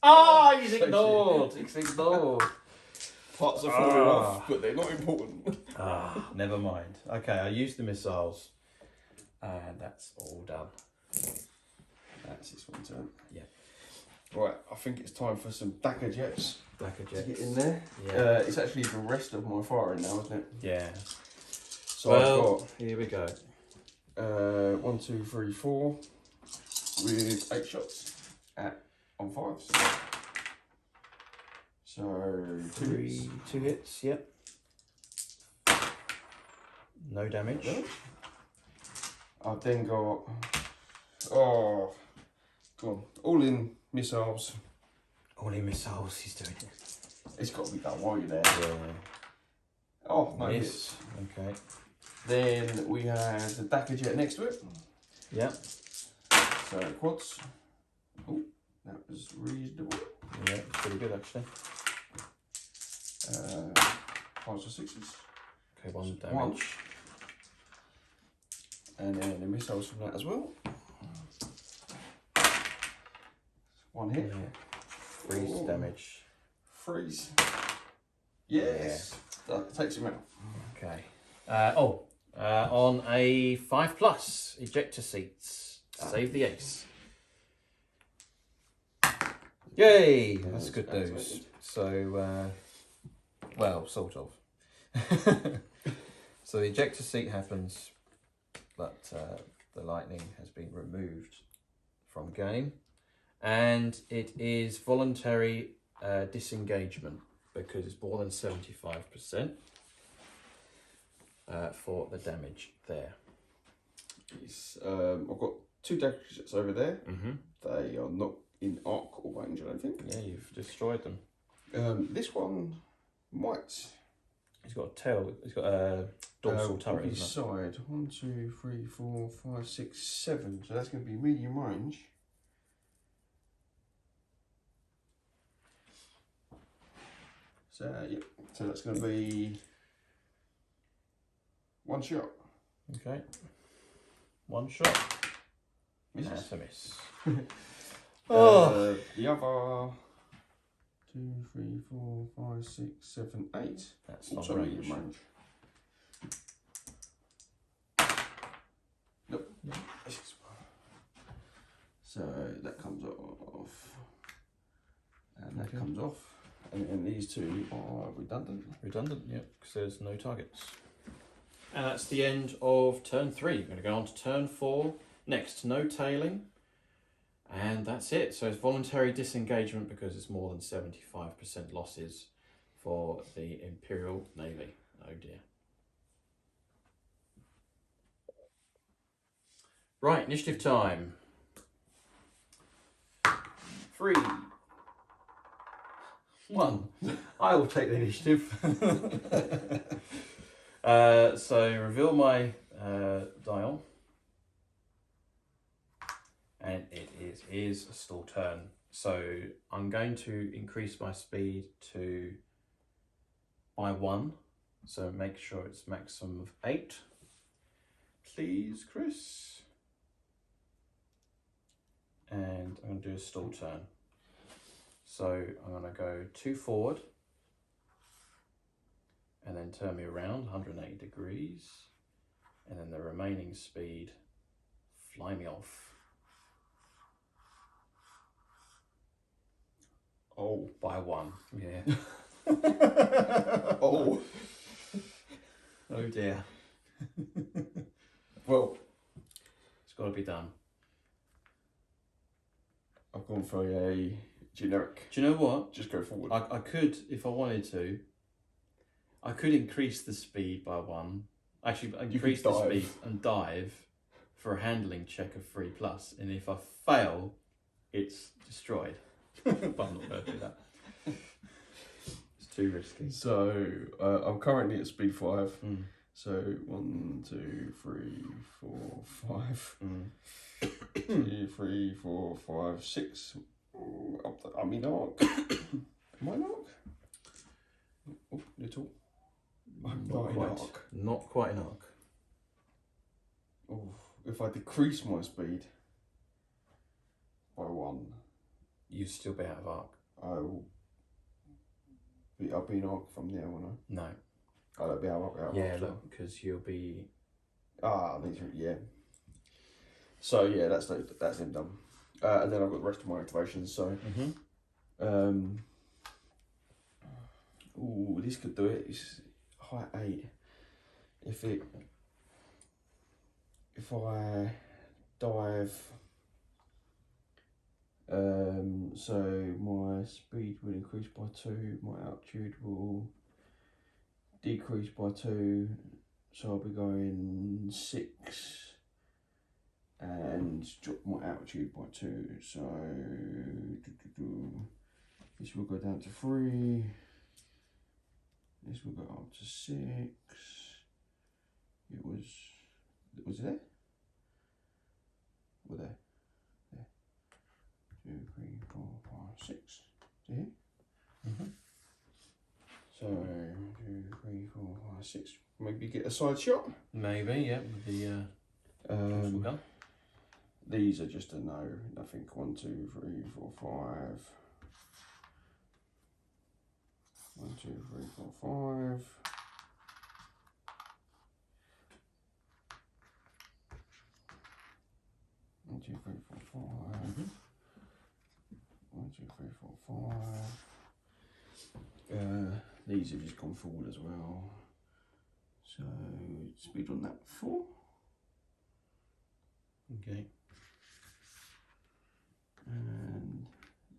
Ah, he's ignored. He's ignored. Parts are falling off, but they're not important. Never mind. Okay, I used the missiles, and that's all done. That's this one turn. Yeah. Right, I think it's time for some Dakar jets. Dakar To jets. get in there. Yeah. It's actually the rest of my firing now, isn't it? Yeah. So I've got here we go. 1, 2, 3, 4 with 8 shots on 5s. So 2 hits, yep. No damage. No. I've then got go on, all in missiles. All in missiles, he's doing it. It's got to be done while you're there. Yeah. Oh, no Yes. hits. Okay. Then we have the Dakar jet next to it. Yep. So quads. Oh, that was reasonable. Yeah, it's pretty good actually. 5s or 6s. Okay, 1 damage. And then the missiles from that as well. 1 hit. Yeah. Freeze damage. Freeze. Yes. That takes him out. Okay. On a 5 plus, ejector seats. Save the ace. Yay! That's good news. So, well, sort of. So the ejector seat happens. but the lightning has been removed from game, and it is voluntary disengagement because it's more than 75% for the damage there. It's, I've got 2 dashes over there. Mm-hmm. They are not in arc or range, I don't think. Yeah, you've destroyed them. This one might. He's got a tail. He's got a dorsal turret. On his side. 1, 2, 3, 4, 5, 6, 7. So that's going to be medium range. So yep. So that's going to be 1 shot. Okay. 1 shot. Misses. That's a miss. The other 2, 3, 4, 5, 6, 7, 8. That's not Also range. medium range. Nope. Yeah. So that comes off, and that Okay. comes off, and these 2 are redundant. Redundant, yep, because there's no targets. And that's the end of turn 3. We're going to go on to turn 4 next. No tailing. And that's it. So it's voluntary disengagement because it's more than 75% losses for the Imperial Navy. Oh dear. Right, initiative time. 3, 1. I will take the initiative. So reveal my dial. And it is a stall turn. So I'm going to increase my speed to by 1. So make sure it's maximum of 8. Please, Kris. And I'm going to do a stall turn. So I'm going to go 2 forward. And then turn me around 180 degrees. And then the remaining speed, fly me off. Oh. By 1, yeah. Oh. Oh dear. Well, It's got to be done. I've gone for a generic. Do you know what? Just go forward. I could, if I wanted to, I could increase the speed by 1. Actually, increase the speed and dive for a handling check of 3+. And if I fail, it's destroyed. But I'm not going to do that. It's too risky. So I'm currently at speed 5. Mm. So 1, 2, 3, 4, 5. Mm. 2, 3, 4, 5, 6. I'm in arc. Am I in arc? Oh, little. I'm not in arc. Not quite an arc. Oh, if I decrease my speed by 1, You'd still be out of arc. I'll be in arc from there, won't I? No. I'll be out of Yeah, arc. look, because you'll be... These are, yeah. So yeah, that's him done. And then I've got the rest of my activations. So, ooh, this could do it. It's height 8. If I dive, so my speed will increase by 2. My altitude will decrease by 2. So I'll be going 6 and drop my altitude by 2. So this will go down to 3. This will go up to 6. Was it there? Or there? There. 2, 3, 4, 5, 6. See here? So 2, 3, 4, 5, 6. Maybe get a side shot. Maybe, yeah, with the gun. These are just a no, nothing. 1, 2, 3, 4, 5. 1, 2, 3, 4, 5. 1, 2, 3, 4, 5. 1, 2, 3, 4, 5. These have just gone forward as well. So speed on that 4. Okay. And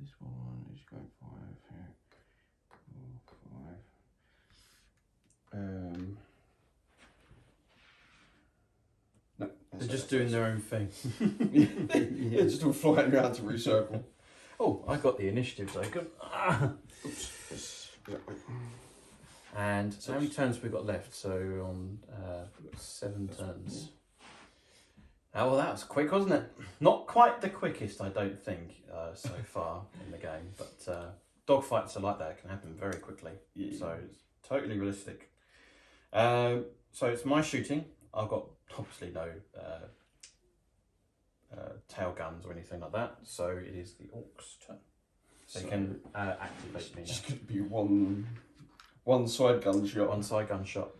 this one is going 5 here. 4, 5. No, they're just doing their own thing. Yeah, just all flying around to recircle. Oh, I got the initiatives open. Oops. And how many turns have we got left? So on we've got 7 turns. Oh, well, that was quick, wasn't it? Not quite the quickest, I don't think, so far in the game. But dogfights are like that; it can happen very quickly. Yeah. So it's totally realistic. So it's my shooting. I've got obviously no tail guns or anything like that. So it is the Ork's turn. So you can activate me. Just could be one side gunshot. One side gunshot.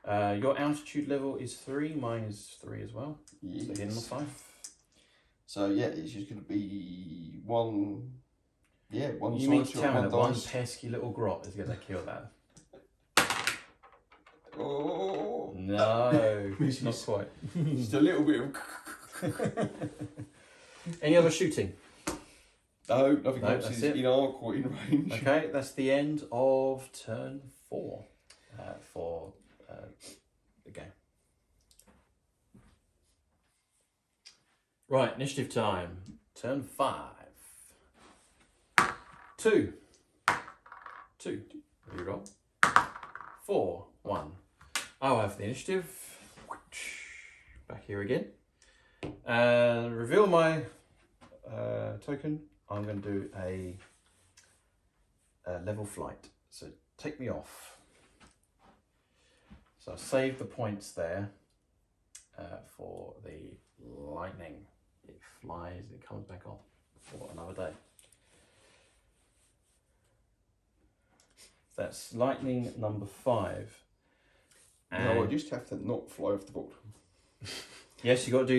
Your altitude level is 3, mine is 3 as well. Yes. So again, not 5. So yeah, it's just going to be one. Yeah, one. You side mean to shot, tell me one that one dice. pesky little grot is going to kill that? Oh No, it's not quite. Just a little bit of. Any other shooting? No, nothing No, else that's is it. in arc or in range. Okay, that's the end of turn 4 for the game. Right, initiative time. Turn 5. 2. 2. You roll. 4. 1. I'll have the initiative. Back here again. And reveal my token. I'm going to do a level flight. So take me off. So I've saved the points there for the lightning. It flies, it comes back off for another day. That's lightning number 5. No, I just have to not fly off the board. Yes, you got to do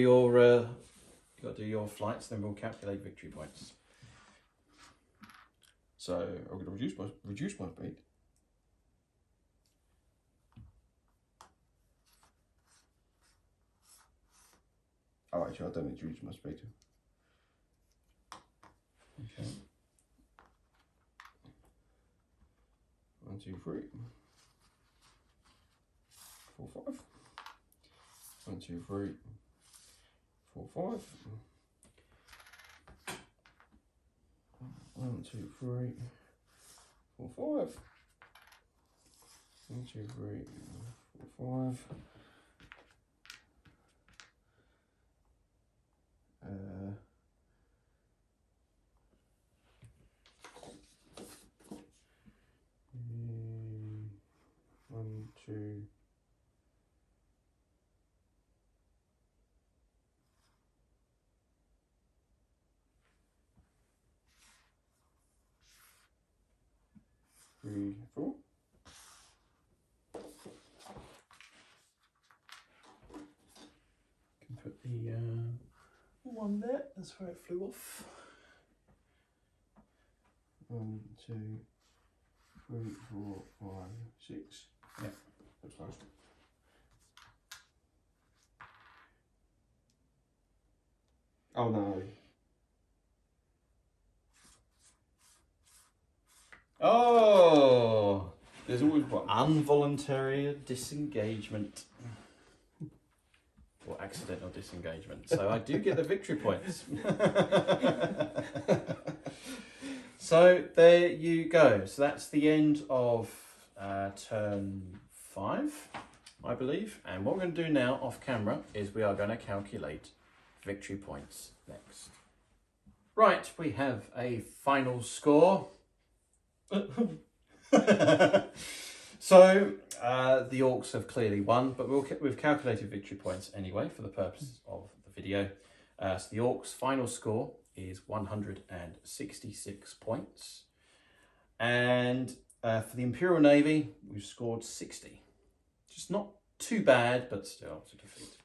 your flights, then we'll calculate victory points. So I'm going to reduce my speed. Oh, actually, I don't need to reduce my speed. Okay. 1, 2, 3, 4, 5. 1, 2, 3, 4, 5. 1, 2, 3, 4, 5. 1, 2, 3, 4, 5. One, two. Three, 4. Can put the one there. That's where it flew off. 1, 2, 3, 4, 5, 6. Yeah. That's close. Oh no. Oh! There's always one. Involuntary disengagement. Or accidental disengagement. So I do get the victory points. So there you go. So that's the end of turn 5, I believe. And what we're going to do now off camera is we are going to calculate victory points next. Right, we have a final score. So the Orks have clearly won, but we've calculated victory points anyway for the purpose of the video. So the Orks' final score is 166 points. And for the Imperial Navy, we've scored 60. Just not too bad, but still to defeat.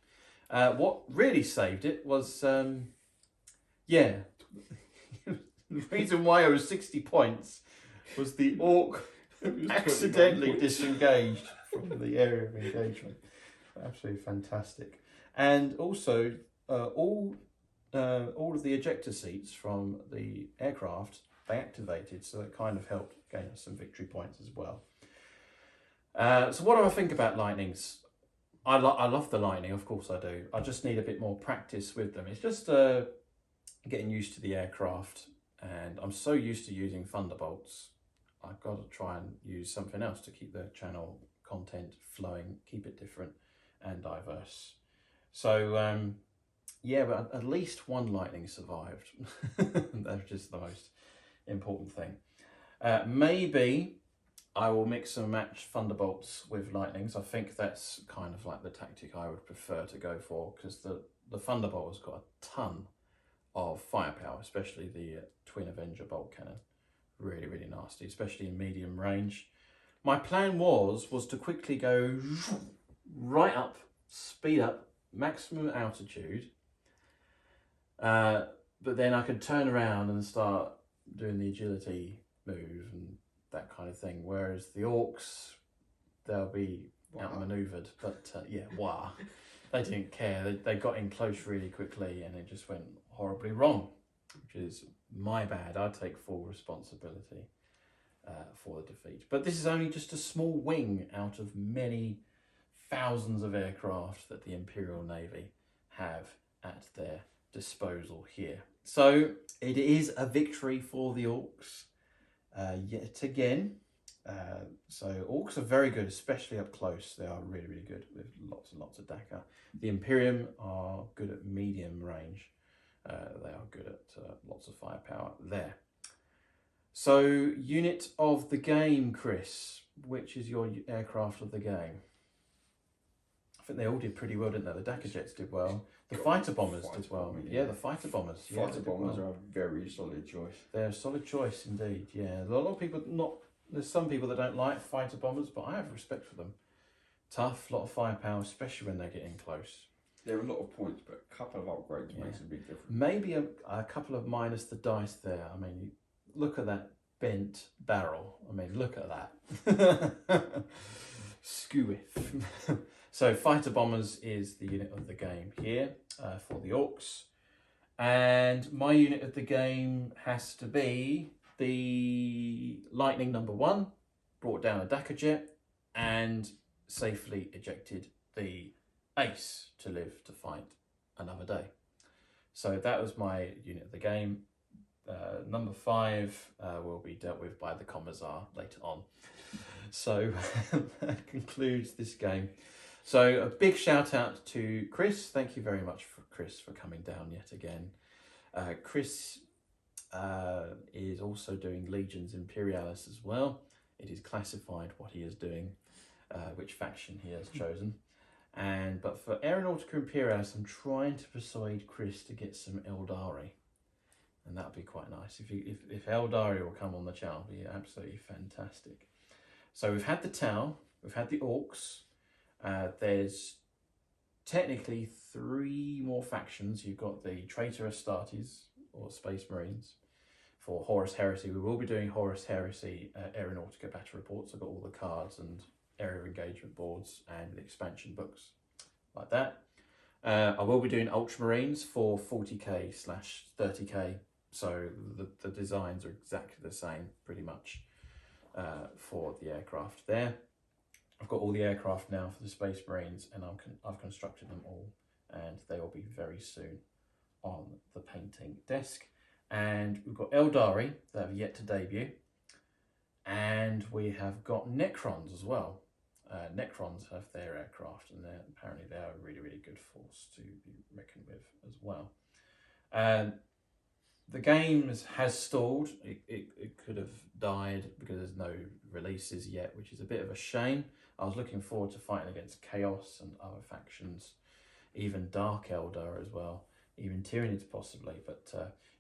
What really saved it was, the reason why I was 60 points was the Ork accidentally disengaged from the area of engagement. Absolutely fantastic. And also all of the ejector seats from the aircraft, they activated, so it kind of helped gain us some victory points as well. So what do I think about Lightnings? I love the Lightning, of course I do. I just need a bit more practice with them. It's just getting used to the aircraft, and I'm so used to using Thunderbolts. I've got to try and use something else to keep the channel content flowing, keep it different and diverse. So yeah, but at least one Lightning survived. That's just the most important thing. Maybe I will mix and match Thunderbolts with Lightnings. I think that's kind of like the tactic I would prefer to go for, because the Thunderbolt has got a ton of firepower, especially the Twin Avenger bolt cannon. Really, really nasty, especially in medium range. My plan was to quickly go right up, speed up, maximum altitude, but then I could turn around and start doing the agility move and that kind of thing. Whereas the Orks, they'll be outmaneuvered, but yeah, wow. They didn't care. They got in close really quickly and it just went horribly wrong, which is my bad. I take full responsibility for the defeat. But this is only just a small wing out of many thousands of aircraft that the Imperial Navy have at their disposal here. So it is a victory for the Orks yet again. So Orks are very good, especially up close. They are really, really good with lots and lots of Dakar. The Imperium are good at medium range. They are good at lots of firepower there. So, unit of the game, Kris. Which is your aircraft of the game? I think they all did pretty well, didn't they? The Dakar jets did well. The fighter bombers did well. Yeah, the fighter bombers. Fighter bombers are a very solid choice. They're a solid choice indeed, yeah. A lot of people there's some people that don't like fighter bombers, but I have respect for them. Tough, lot of firepower, especially when they're getting close. There are a lot of points, but a couple of upgrades makes a big difference. Maybe a couple of minus the dice there. I mean, look at that bent barrel. I mean, look at that. Skew it. So fighter bombers is the unit of the game here for the Orks. And my unit of the game has to be the Lightning #1, brought down a Dakar jet and safely ejected the Ace to live to fight another day. So that was my unit of the game. Number 5 will be dealt with by the Commissar later on. So that concludes this game. So a big shout out to Kris. Thank you very much, Kris, for coming down yet again. Kris is also doing Legions Imperialis as well. It is classified what he is doing, which faction he has chosen. But for Aeronautica Imperialis, I'm trying to persuade Kris to get some Eldari, and that'd be quite nice. If Eldari will come on the channel, it'd be absolutely fantastic. So we've had the Tau, we've had the Orks. There's technically 3 more factions. You've got the Traitor Astartes, or Space Marines, for Horus Heresy. We will be doing Horus Heresy Aeronautica battle reports. I've got all the cards and area of engagement boards and the expansion books like that. I will be doing Ultramarines for 40k/30k, so the designs are exactly the same pretty much for the aircraft there. I've got all the aircraft now for the Space Marines, and I've constructed them all, and they will be very soon on the painting desk. And we've got Eldari that have yet to debut, and we have got Necrons as well. Necrons have their aircraft, and apparently they are a really, really good force to be reckoned with as well. The game has stalled. It could have died because there's no releases yet, which is a bit of a shame. I was looking forward to fighting against Chaos and other factions, even Dark Eldar as well, even Tyranids possibly, but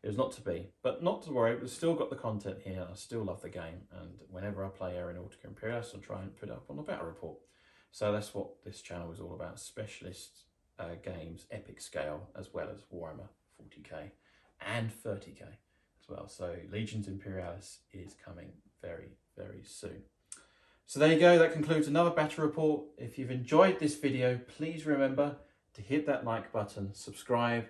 it was not to be. But not to worry, we've still got the content here. I still love the game, and whenever I play Aeronautica Imperialis, I'll try and put it up on the battle report. So that's what this channel is all about: specialist games, epic scale, as well as Warhammer 40k and 30k as well. So Legions Imperialis is coming very, very soon. So there you go, that concludes another battle report. If you've enjoyed this video, please remember to hit that like button, subscribe,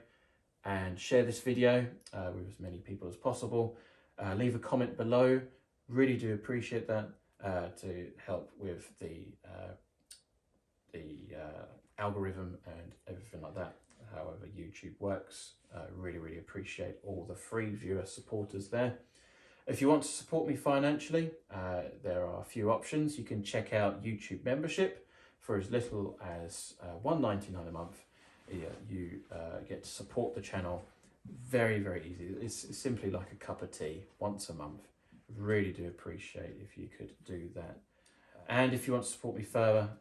and share this video with as many people as possible. Leave a comment below. Really do appreciate that to help with the algorithm and everything like that. However YouTube works. Really appreciate all the free viewer supporters there. If you want to support me financially, there are a few options. You can check out YouTube membership for as little as $1.99 a month. You get to support the channel very easy. It's simply like a cup of tea once a month. Really do appreciate if you could do that. And if you want to support me further,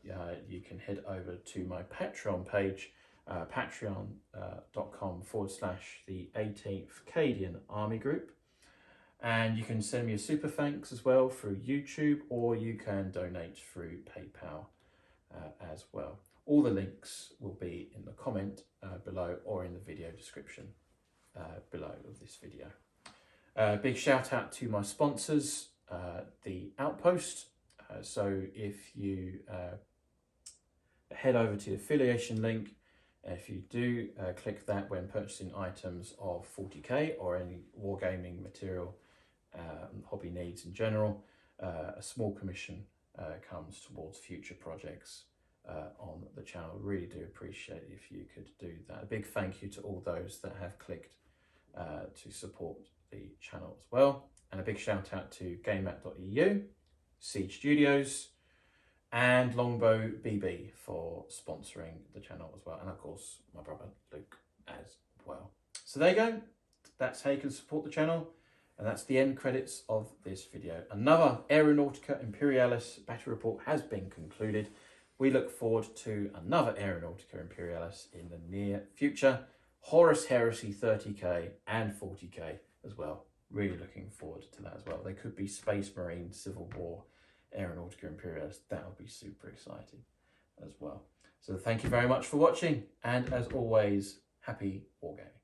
you can head over to my Patreon page, patreon.com/the 18th Cadian Army Group. And you can send me a super thanks as well through YouTube, or you can donate through PayPal as well. All the links will be in the comment below or in the video description below of this video. Big shout out to my sponsors, the Outpost. So if you head over to the affiliation link, if you do click that when purchasing items of 40k or any wargaming material, hobby needs in general, a small commission comes towards future projects on the channel. Really do appreciate if you could do that. A big thank you to all those that have clicked to support the channel as well. And a big shout out to Gammat.eu, Siege Studios, and LongbowBB for sponsoring the channel as well. And of course, my brother Luke as well. So there you go. That's how you can support the channel. And that's the end credits of this video. Another Aeronautica Imperialis battle report has been concluded. We look forward to another Aeronautica Imperialis in the near future. Horus Heresy 30k and 40k as well. Really looking forward to that as well. They could be Space Marine Civil War Aeronautica Imperialis. That would be super exciting as well. So thank you very much for watching. And as always, happy wargaming.